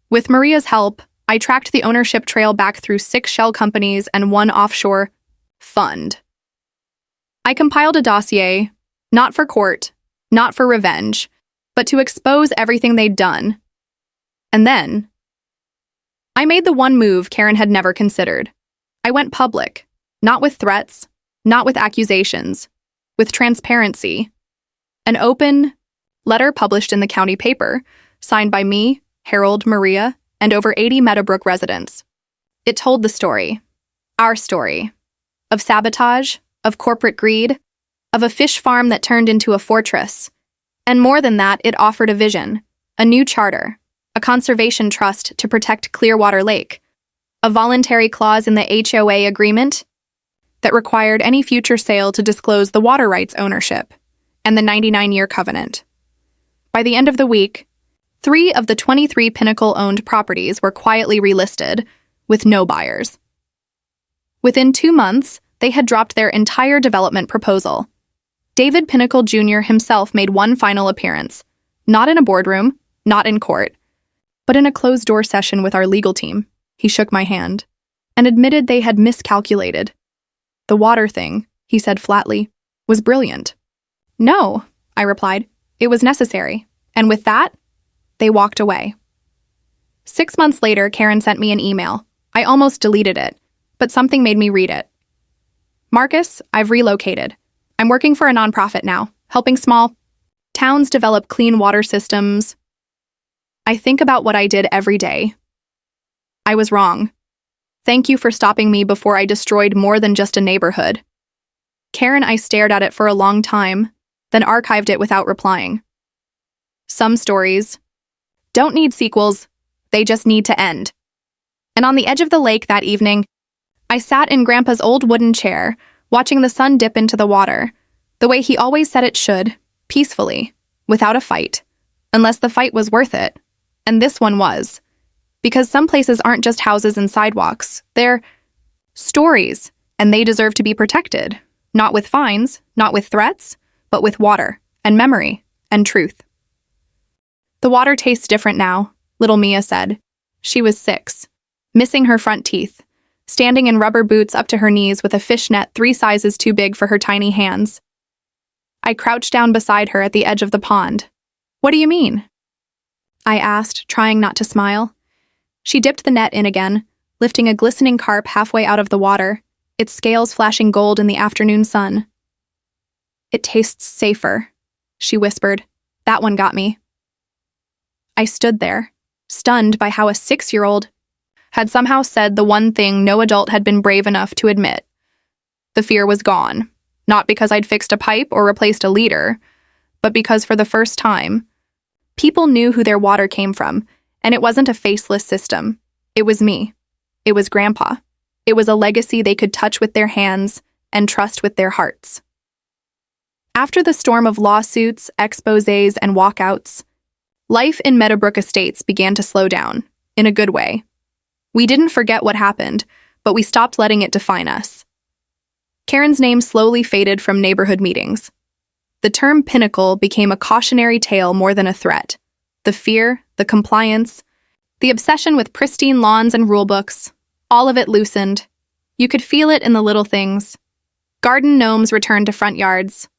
With Maria's help, I tracked the ownership trail back through 6 shell companies and 1 offshore fund. I compiled a dossier, not for court, not for revenge, but to expose everything they'd done. And then, I made the one move Karen had never considered. I went public, not with threats, not with accusations, with transparency. An open letter published in the county paper, signed by me, Harold, Maria, and over 80 Meadowbrook residents. It told the story, our story, of sabotage, of corporate greed, of a fish farm that turned into a fortress. And more than that, it offered a vision, a new charter, a conservation trust to protect Clearwater Lake, a voluntary clause in the HOA agreement that required any future sale to disclose the water rights ownership, and the 99-year covenant. By the end of the week, 3 of the 23 Pinnacle-owned properties were quietly relisted, with no buyers. Within 2 months, they had dropped their entire development proposal. David Pinnacle Jr. himself made one final appearance, not in a boardroom, not in court, but in a closed-door session with our legal team. He shook my hand and admitted they had miscalculated. The water thing, he said flatly, was brilliant. No, I replied. It was necessary. And with that, they walked away. 6 months later, Karen sent me an email. I almost deleted it, but something made me read it. Marcus, I've relocated. I'm working for a nonprofit now, helping small towns develop clean water systems. I think about what I did every day. I was wrong. Thank you for stopping me before I destroyed more than just a neighborhood. Karen, I stared at it for a long time, then archived it without replying. Some stories don't need sequels, they just need to end. And on the edge of the lake that evening, I sat in Grandpa's old wooden chair, watching the sun dip into the water, the way he always said it should, peacefully, without a fight, unless the fight was worth it. And this one was. Because some places aren't just houses and sidewalks, they're stories, and they deserve to be protected. Not with fines, not with threats, but with water, and memory, and truth. The water tastes different now, little Mia said. She was 6, missing her front teeth, standing in rubber boots up to her knees with a fishnet 3 sizes too big for her tiny hands. I crouched down beside her at the edge of the pond. What do you mean? I asked, trying not to smile. She dipped the net in again, lifting a glistening carp halfway out of the water, its scales flashing gold in the afternoon sun. It tastes safer, she whispered. That one got me. I stood there, stunned by how a 6-year-old had somehow said the one thing no adult had been brave enough to admit. The fear was gone, not because I'd fixed a pipe or replaced a leader, but because for the first time, people knew who their water came from, and it wasn't a faceless system. It was me. It was Grandpa. It was a legacy they could touch with their hands and trust with their hearts. After the storm of lawsuits, exposés, and walkouts, life in Meadowbrook Estates began to slow down, in a good way. We didn't forget what happened, but we stopped letting it define us. Karen's name slowly faded from neighborhood meetings. The term pinnacle became a cautionary tale more than a threat. The fear, the compliance, the obsession with pristine lawns and rulebooks, all of it loosened. You could feel it in the little things. Garden gnomes returned to front yards.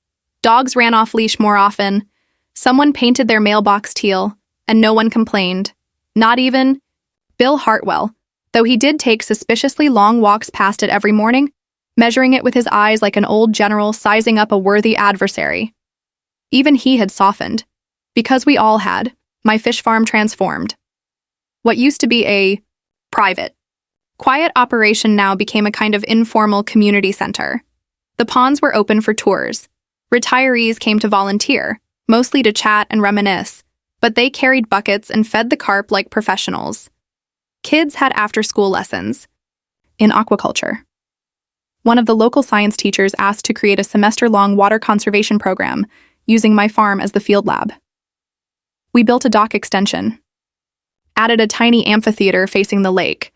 Dogs ran off leash more often. Someone painted their mailbox teal, and no one complained. Not even Bill Hartwell, though he did take suspiciously long walks past it every morning, measuring it with his eyes like an old general sizing up a worthy adversary. Even he had softened. Because we all had, my fish farm transformed. What used to be a private, quiet operation now became a kind of informal community center. The ponds were open for tours. Retirees came to volunteer, mostly to chat and reminisce, but they carried buckets and fed the carp like professionals. Kids had after-school lessons in aquaculture. One of the local science teachers asked to create a semester-long water conservation program using my farm as the field lab. We built a dock extension, added a tiny amphitheater facing the lake.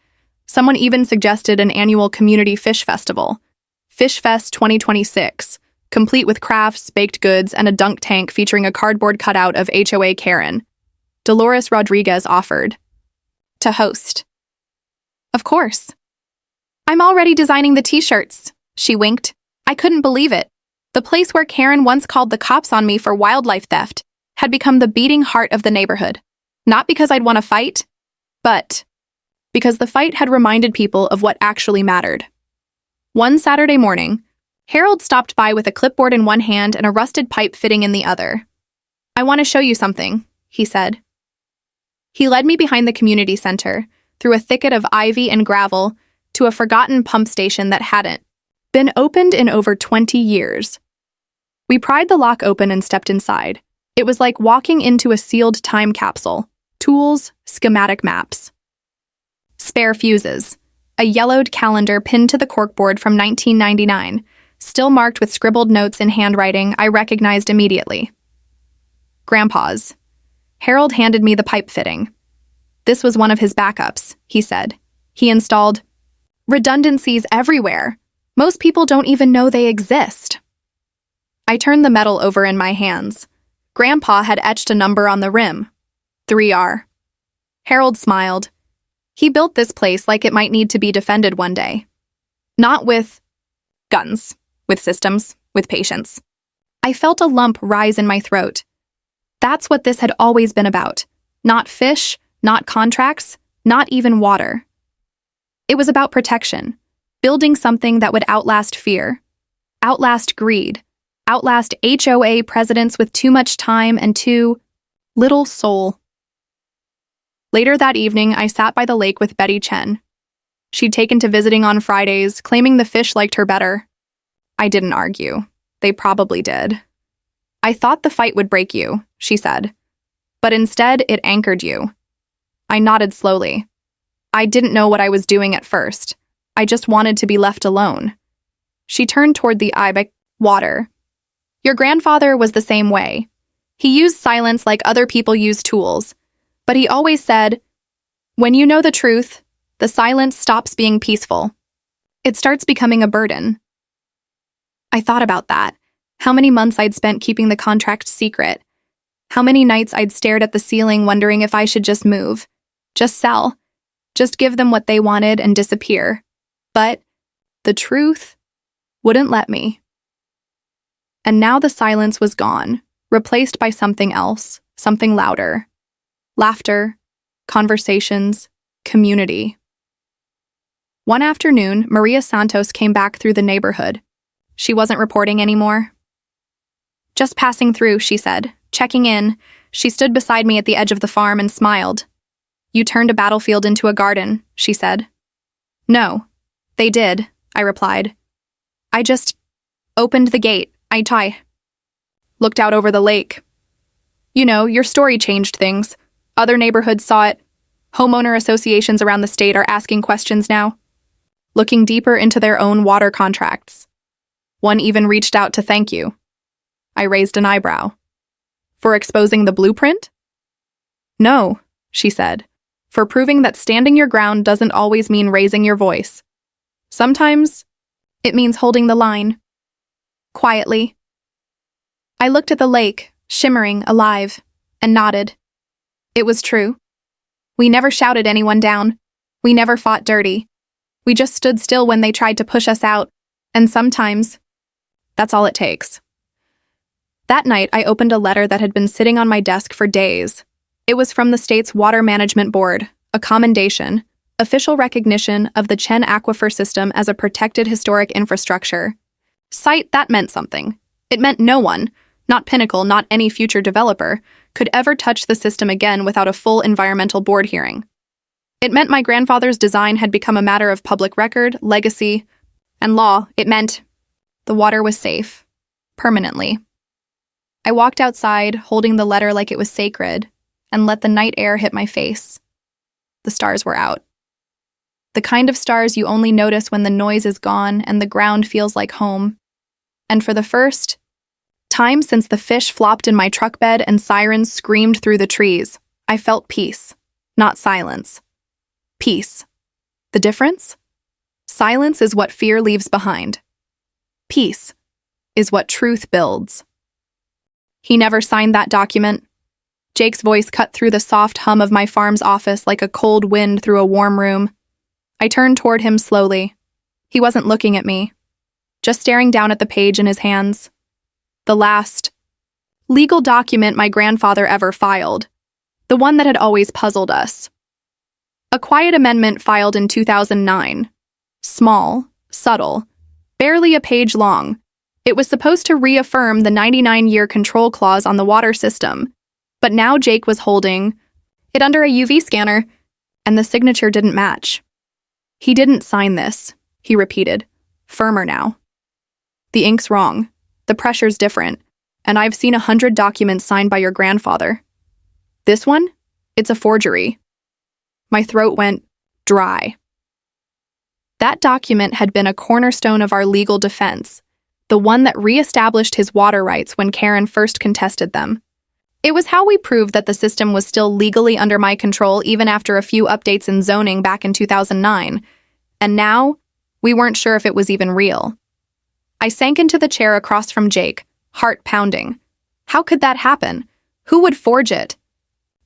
Someone even suggested an annual community fish festival, Fish Fest 2026, complete with crafts, baked goods, and a dunk tank featuring a cardboard cutout of HOA Karen. Dolores Rodriguez offered to host. Of course. I'm already designing the t-shirts, she winked. I couldn't believe it. The place where Karen once called the cops on me for wildlife theft had become the beating heart of the neighborhood. Not because I'd won a fight, but because the fight had reminded people of what actually mattered. One Saturday morning, Harold stopped by with a clipboard in one hand and a rusted pipe fitting in the other. I want to show you something, he said. He led me behind the community center, through a thicket of ivy and gravel, to a forgotten pump station that hadn't been opened in over 20 years. We pried the lock open and stepped inside. It was like walking into a sealed time capsule. Tools, schematic maps. Spare fuses. A yellowed calendar pinned to the corkboard from 1999, still marked with scribbled notes in handwriting I recognized immediately. Grandpa's. Harold handed me the pipe fitting. This was one of his backups, he said. He installed redundancies everywhere. Most people don't even know they exist. I turned the metal over in my hands. Grandpa had etched a number on the rim. 3R. Harold smiled. He built this place like it might need to be defended one day. Not with guns, with systems, with patience. I felt a lump rise in my throat. That's what this had always been about. Not fish, not contracts, not even water. It was about protection, building something that would outlast fear, outlast greed, outlast HOA presidents with too much time and too little soul. Later that evening, I sat by the lake with Betty Chen. She'd taken to visiting on Fridays, claiming the fish liked her better. I didn't argue. They probably did. I thought the fight would break you, she said. But instead, it anchored you. I nodded slowly. I didn't know what I was doing at first. I just wanted to be left alone. She turned toward the ibex water. Your grandfather was the same way. He used silence like other people use tools. But he always said, when you know the truth, the silence stops being peaceful. It starts becoming a burden. I thought about that. How many months I'd spent keeping the contract secret. How many nights I'd stared at the ceiling wondering if I should just move. Just sell. Just give them what they wanted and disappear. But the truth wouldn't let me. And now the silence was gone, replaced by something else, something louder. Laughter, conversations, community. One afternoon, Maria Santos came back through the neighborhood. She wasn't reporting anymore. Just passing through, she said, checking in. She stood beside me at the edge of the farm and smiled. You turned a battlefield into a garden, she said. No, they did, I replied. I just opened the gate, looked out over the lake. You know, your story changed things. Other neighborhoods saw it. Homeowner associations around the state are asking questions now, looking deeper into their own water contracts. One even reached out to thank you. I raised an eyebrow. For exposing the blueprint? No, she said. For proving that standing your ground doesn't always mean raising your voice. Sometimes it means holding the line. Quietly. I looked at the lake, shimmering, alive, and nodded. It was true. We never shouted anyone down. We never fought dirty. We just stood still when they tried to push us out, and sometimes, that's all it takes. That night, I opened a letter that had been sitting on my desk for days. It was from the state's Water Management Board, a commendation, official recognition of the Chen Aquifer system as a protected historic infrastructure. Site, that meant something. It meant no one, not Pinnacle, not any future developer, could ever touch the system again without a full environmental board hearing. It meant my grandfather's design had become a matter of public record, legacy, and law. It meant the water was safe, permanently. I walked outside, holding the letter like it was sacred, and let the night air hit my face. The stars were out. The kind of stars you only notice when the noise is gone and the ground feels like home. And for the first time since the fish flopped in my truck bed and sirens screamed through the trees, I felt peace, not silence. Peace. The difference? Silence is what fear leaves behind. Peace is what truth builds. He never signed that document. Jake's voice cut through the soft hum of my farm's office like a cold wind through a warm room. I turned toward him slowly. He wasn't looking at me, just staring down at the page in his hands. The last legal document my grandfather ever filed, the one that had always puzzled us. A quiet amendment filed in 2009. Small, subtle, barely a page long. It was supposed to reaffirm the 99-year control clause on the water system, but now Jake was holding it under a UV scanner, and the signature didn't match. He didn't sign this, he repeated, firmer now. The ink's wrong. The pressure's different, and I've seen 100 documents signed by your grandfather. This one? It's a forgery. My throat went dry. That document had been a cornerstone of our legal defense, the one that reestablished his water rights when Karen first contested them. It was how we proved that the system was still legally under my control even after a few updates in zoning back in 2009, and now we weren't sure if it was even real. I sank into the chair across from Jake, Heart pounding. How could that happen? Who would forge it?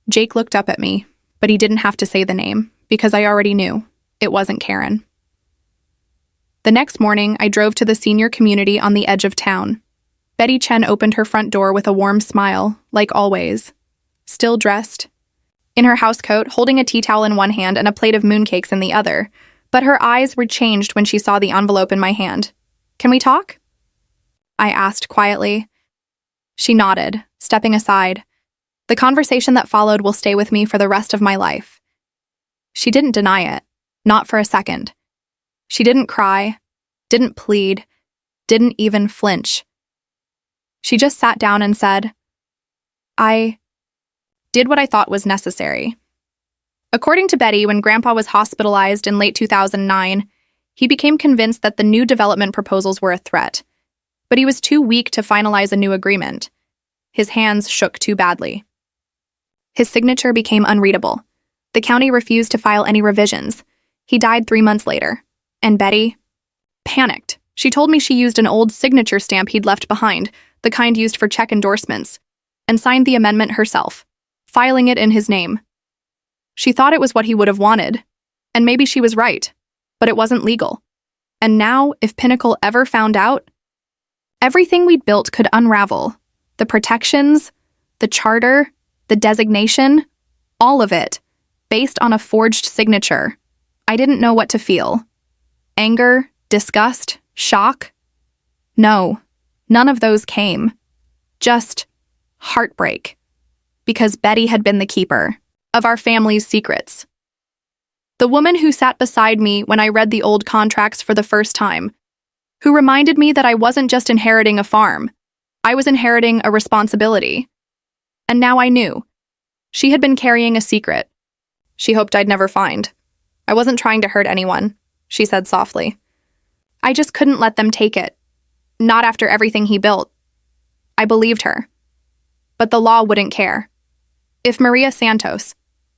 Jake looked up at me, but he didn't have to say the name, because I already knew. It wasn't Karen. The next morning, I drove to the senior community on the edge of town. Betty Chen opened her front door with a warm smile, like always. Still dressed. In her housecoat, holding a tea towel in one hand and a plate of mooncakes in the other, but her eyes were changed when she saw the envelope in my hand. "Can we talk?" I asked quietly. She nodded, stepping aside. The conversation that followed will stay with me for the rest of my life. She didn't deny it, not for a second. She didn't cry, didn't plead, didn't even flinch. She just sat down and said, "I did what I thought was necessary." According to Betty, when Grandpa was hospitalized in late 2009, he became convinced that the new development proposals were a threat. But he was too weak to finalize a new agreement. His hands shook too badly. His signature became unreadable. The county refused to file any revisions. He died 3 months later. And Betty panicked. She told me she used an old signature stamp he'd left behind, the kind used for check endorsements, and signed the amendment herself, filing it in his name. She thought it was what he would have wanted, and maybe she was right, but it wasn't legal. And now, if Pinnacle ever found out, everything we'd built could unravel. The protections, the charter, the designation, all of it, based on a forged signature. I didn't know what to feel. Anger, disgust, shock? No, none of those came. Just heartbreak. Because Betty had been the keeper of our family's secrets. The woman who sat beside me when I read the old contracts for the first time, who reminded me that I wasn't just inheriting a farm, I was inheriting a responsibility. And now I knew. She had been carrying a secret. She hoped I'd never find. "I wasn't trying to hurt anyone," she said softly. "I just couldn't let them take it. Not after everything he built." I believed her. But the law wouldn't care. If Maria Santos,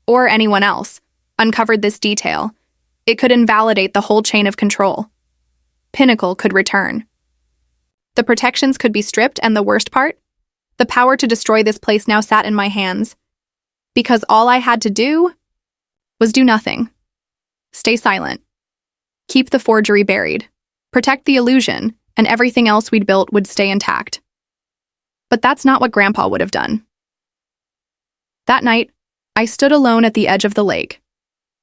or anyone else, uncovered this detail, it could invalidate the whole chain of control. Pinnacle could return. The protections could be stripped, and the worst part? The power to destroy this place now sat in my hands. Because all I had to do was do nothing. Stay silent. Keep the forgery buried. Protect the illusion, and everything else we'd built would stay intact. But that's not what Grandpa would have done. That night, I stood alone at the edge of the lake.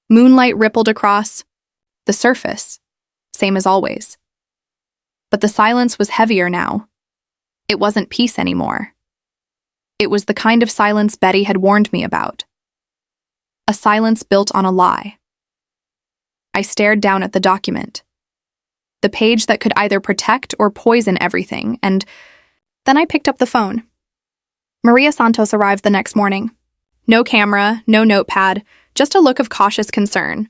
Moonlight rippled across the surface, same as always. But the silence was heavier now. It wasn't peace anymore. It was the kind of silence Betty had warned me about. A silence built on a lie. I stared down at the document. The page that could either protect or poison everything, and then I picked up the phone. Maria Santos arrived the next morning. No camera, no notepad, just a look of cautious concern.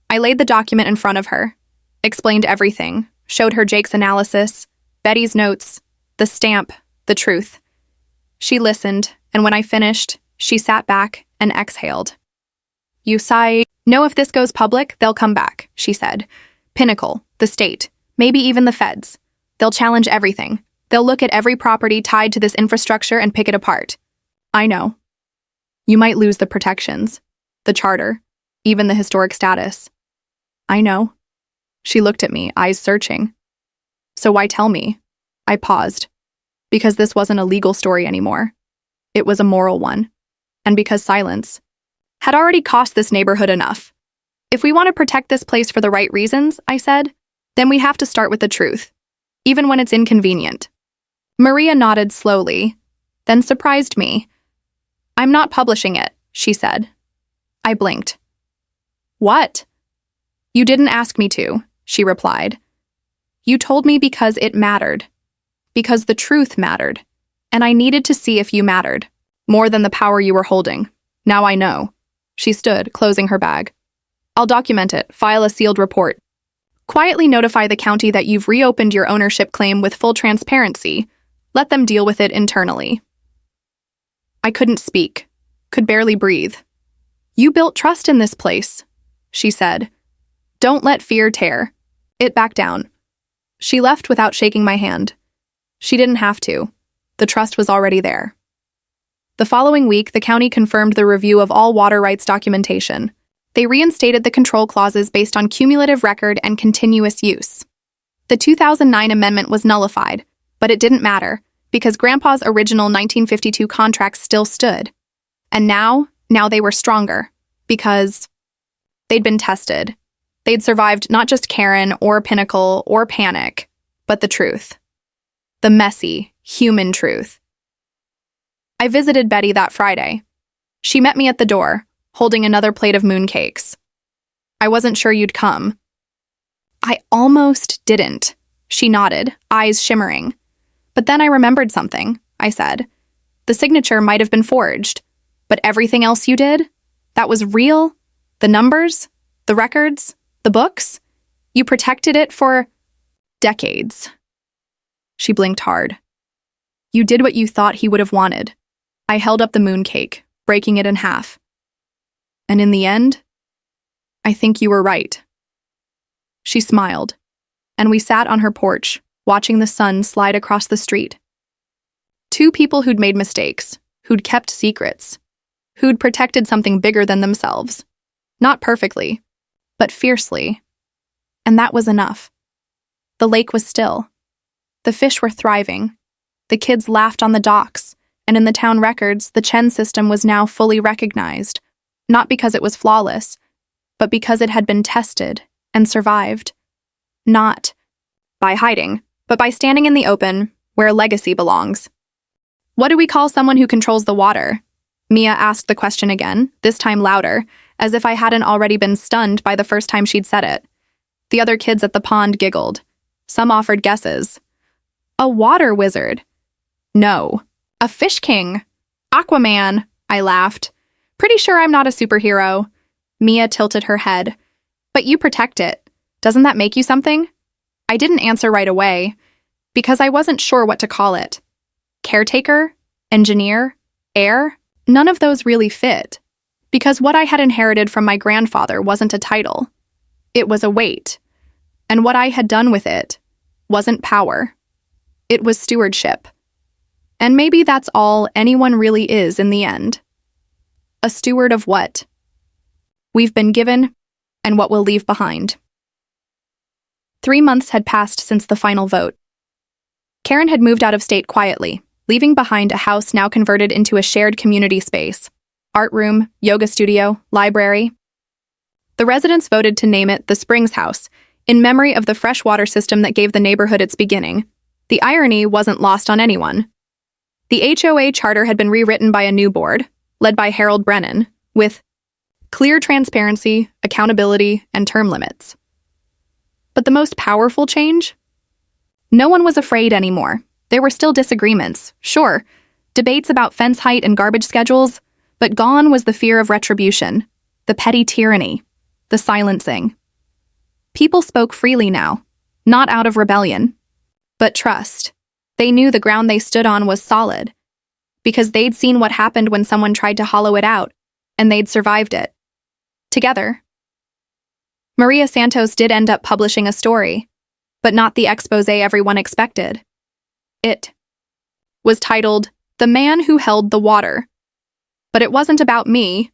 I laid the document in front of her, explained everything, showed her Jake's analysis, Betty's notes, the stamp, the truth. She listened, and when I finished, she sat back and exhaled. "You sigh, know if this goes public, they'll come back," she said. "Pinnacle, the state, maybe even the feds. They'll challenge everything. They'll look at every property tied to this infrastructure and pick it apart. I know. You might lose the protections, the charter, even the historic status. I know." She looked at me, eyes searching. "So why tell me?" I paused. Because this wasn't a legal story anymore. It was a moral one. And because silence had already cost this neighborhood enough. "If we want to protect this place for the right reasons," I said, "then we have to start with the truth, even when it's inconvenient." Maria nodded slowly, then surprised me. "I'm not publishing it," she said. I blinked. "What?" "You didn't ask me to," she replied. "You told me because it mattered. Because the truth mattered. And I needed to see if you mattered. More than the power you were holding. Now I know." She stood, closing her bag. "I'll document it, file a sealed report. Quietly notify the county that you've reopened your ownership claim with full transparency. Let them deal with it internally." I couldn't speak, could barely breathe. "You built trust in this place," she said. "Don't let fear tear it back down." She left without shaking my hand. She didn't have to. The trust was already there. The following week, the county confirmed the review of all water rights documentation. They reinstated the control clauses based on cumulative record and continuous use. The 2009 amendment was nullified, but it didn't matter, because Grandpa's original 1952 contracts still stood. And now they were stronger, because they'd been tested. They'd survived not just Karen or Pinnacle or Panic, but the truth. The messy, human truth. I visited Betty that Friday. She met me at the door, holding another plate of mooncakes. I wasn't sure you'd come. I almost didn't. She nodded, eyes shimmering. But then I remembered something, I said. The signature might have been forged, but everything else you did? That was real? The numbers? The records? The books? You protected it for decades. She blinked hard. You did what you thought he would have wanted. I held up the mooncake, breaking it in half. And in the end, I think you were right. She smiled, and we sat on her porch, watching the sun slide across the street. Two people who'd made mistakes, who'd kept secrets, who'd protected something bigger than themselves. Not perfectly, but fiercely. And that was enough. The lake was still. The fish were thriving. The kids laughed on the docks, and in the town records, the Chen system was now fully recognized, not because it was flawless, but because it had been tested and survived. Not by hiding, but by standing in the open, where legacy belongs. What do we call someone who controls the water? Mia asked the question again, this time louder, as if I hadn't already been stunned by the first time she'd said it. The other kids at the pond giggled. Some offered guesses. A water wizard. No. A fish king. Aquaman, I laughed. Pretty sure I'm not a superhero. Mia tilted her head. But you protect it. Doesn't that make you something? I didn't answer right away, because I wasn't sure what to call it. Caretaker? Engineer? Heir? None of those really fit, because what I had inherited from my grandfather wasn't a title. It was a weight, and what I had done with it wasn't power. It was stewardship. And maybe that's all anyone really is in the end. A steward of what we've been given and what we'll leave behind. 3 months had passed since the final vote. Karen had moved out of state quietly, leaving behind a house now converted into a shared community space. Art room, yoga studio, library. The residents voted to name it the Springs House, in memory of the fresh water system that gave the neighborhood its beginning. The irony wasn't lost on anyone. The HOA charter had been rewritten by a new board, led by Harold Brennan, with clear transparency, accountability, and term limits. But the most powerful change? No one was afraid anymore. There were still disagreements, sure, debates about fence height and garbage schedules, but gone was the fear of retribution, the petty tyranny, the silencing. People spoke freely now, not out of rebellion, but trust. They knew the ground they stood on was solid, because they'd seen what happened when someone tried to hollow it out, and they'd survived it. Together. Maria Santos did end up publishing a story, but not the exposé everyone expected. It was titled, The Man Who Held the Water. But it wasn't about me,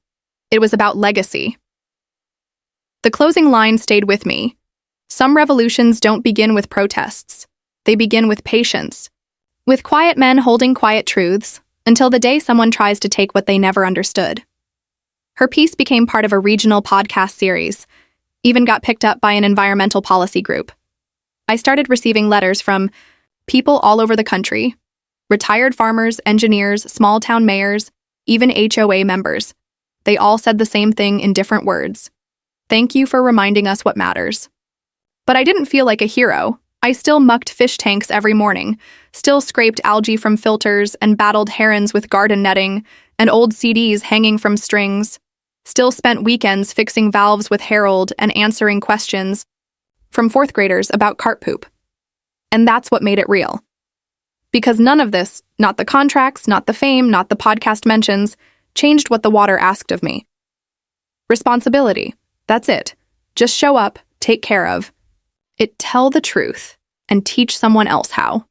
it was about legacy. The closing line stayed with me. Some revolutions don't begin with protests. They begin with patience, with quiet men holding quiet truths, until the day someone tries to take what they never understood. Her piece became part of a regional podcast series, even got picked up by an environmental policy group. I started receiving letters from people all over the country, retired farmers, engineers, small-town mayors, even HOA members. They all said the same thing in different words. Thank you for reminding us what matters. But I didn't feel like a hero. I still mucked fish tanks every morning, still scraped algae from filters and battled herons with garden netting and old CDs hanging from strings, still spent weekends fixing valves with Harold and answering questions from fourth graders about cart poop. And that's what made it real. Because none of this, not the contracts, not the fame, not the podcast mentions, changed what the water asked of me. Responsibility. That's it. Just show up, take care of it, tell the truth, and teach someone else how.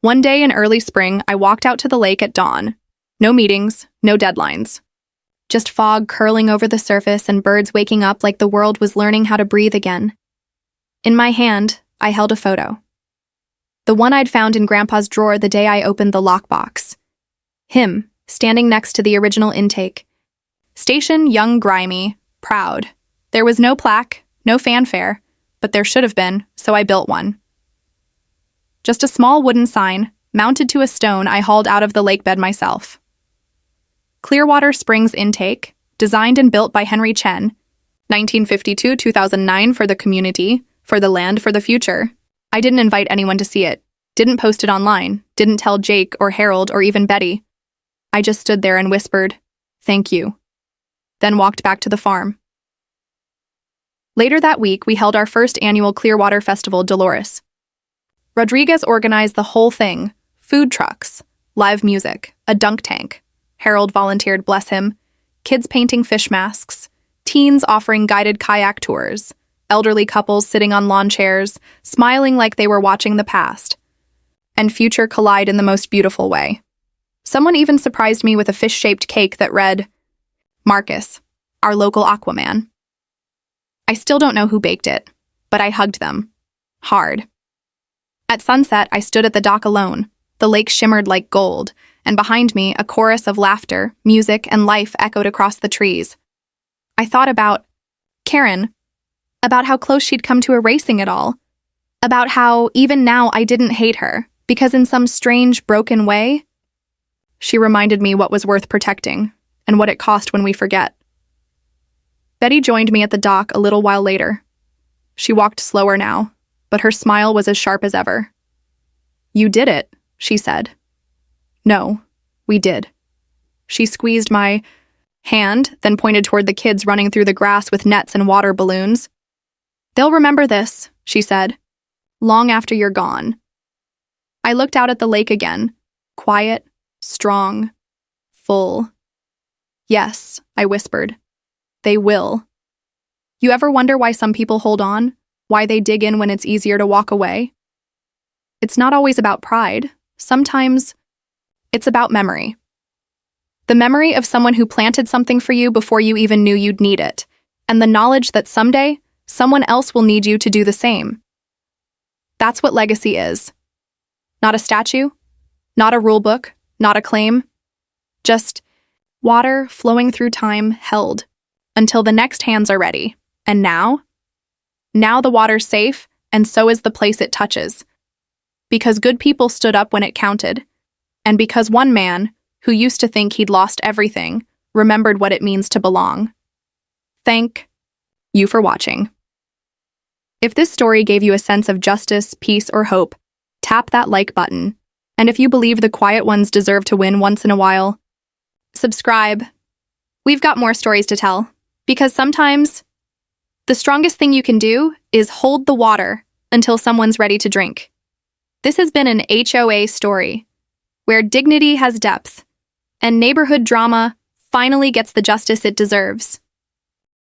One day in early spring, I walked out to the lake at dawn. No meetings, no deadlines. Just fog curling over the surface and birds waking up like the world was learning how to breathe again. In my hand, I held a photo. The one I'd found in Grandpa's drawer the day I opened the lockbox. Him, standing next to the original intake. Station young, grimy, proud. There was no plaque, no fanfare, but there should have been, so I built one. Just a small wooden sign, mounted to a stone I hauled out of the lakebed myself. Clearwater Springs Intake, designed and built by Henry Chen, 1952-2009 for the community, for the land, for the future. I didn't invite anyone to see it, didn't post it online, didn't tell Jake or Harold or even Betty. I just stood there and whispered, "Thank you," then walked back to the farm. Later that week, we held our first annual Clearwater Festival, Dolores. Rodriguez organized the whole thing: food trucks, live music, a dunk tank. Harold volunteered, bless him, kids painting fish masks, teens offering guided kayak tours, elderly couples sitting on lawn chairs, smiling like they were watching the past and future collide in the most beautiful way. Someone even surprised me with a fish-shaped cake that read, "Marcus, our local Aquaman." I still don't know who baked it, but I hugged them. Hard. At sunset, I stood at the dock alone. The lake shimmered like gold, and behind me, a chorus of laughter, music, and life echoed across the trees. I thought about Karen, about how close she'd come to erasing it all, about how, even now, I didn't hate her, because in some strange, broken way, she reminded me what was worth protecting, and what it cost when we forget. Betty joined me at the dock a little while later. She walked slower now, but her smile was as sharp as ever. "You did it," she said. "No, we did." She squeezed my hand, then pointed toward the kids running through the grass with nets and water balloons. "They'll remember this," she said, "long after you're gone." I looked out at the lake again, quiet, strong, full. "Yes," I whispered. "They will." You ever wonder why some people hold on? Why they dig in when it's easier to walk away? It's not always about pride. Sometimes it's about memory. The memory of someone who planted something for you before you even knew you'd need it, and the knowledge that someday someone else will need you to do the same. That's what legacy is. Not a statue, not a rulebook, not a claim. Just water flowing through time held until the next hands are ready. And now the water's safe, and so is the place it touches. Because good people stood up when it counted, and because one man, who used to think he'd lost everything, remembered what it means to belong. Thank you for watching. If this story gave you a sense of justice, peace, or hope, tap that like button. And if you believe the quiet ones deserve to win once in a while, subscribe. We've got more stories to tell, because sometimes the strongest thing you can do is hold the water until someone's ready to drink. This has been an HOA story, where dignity has depth, and neighborhood drama finally gets the justice it deserves.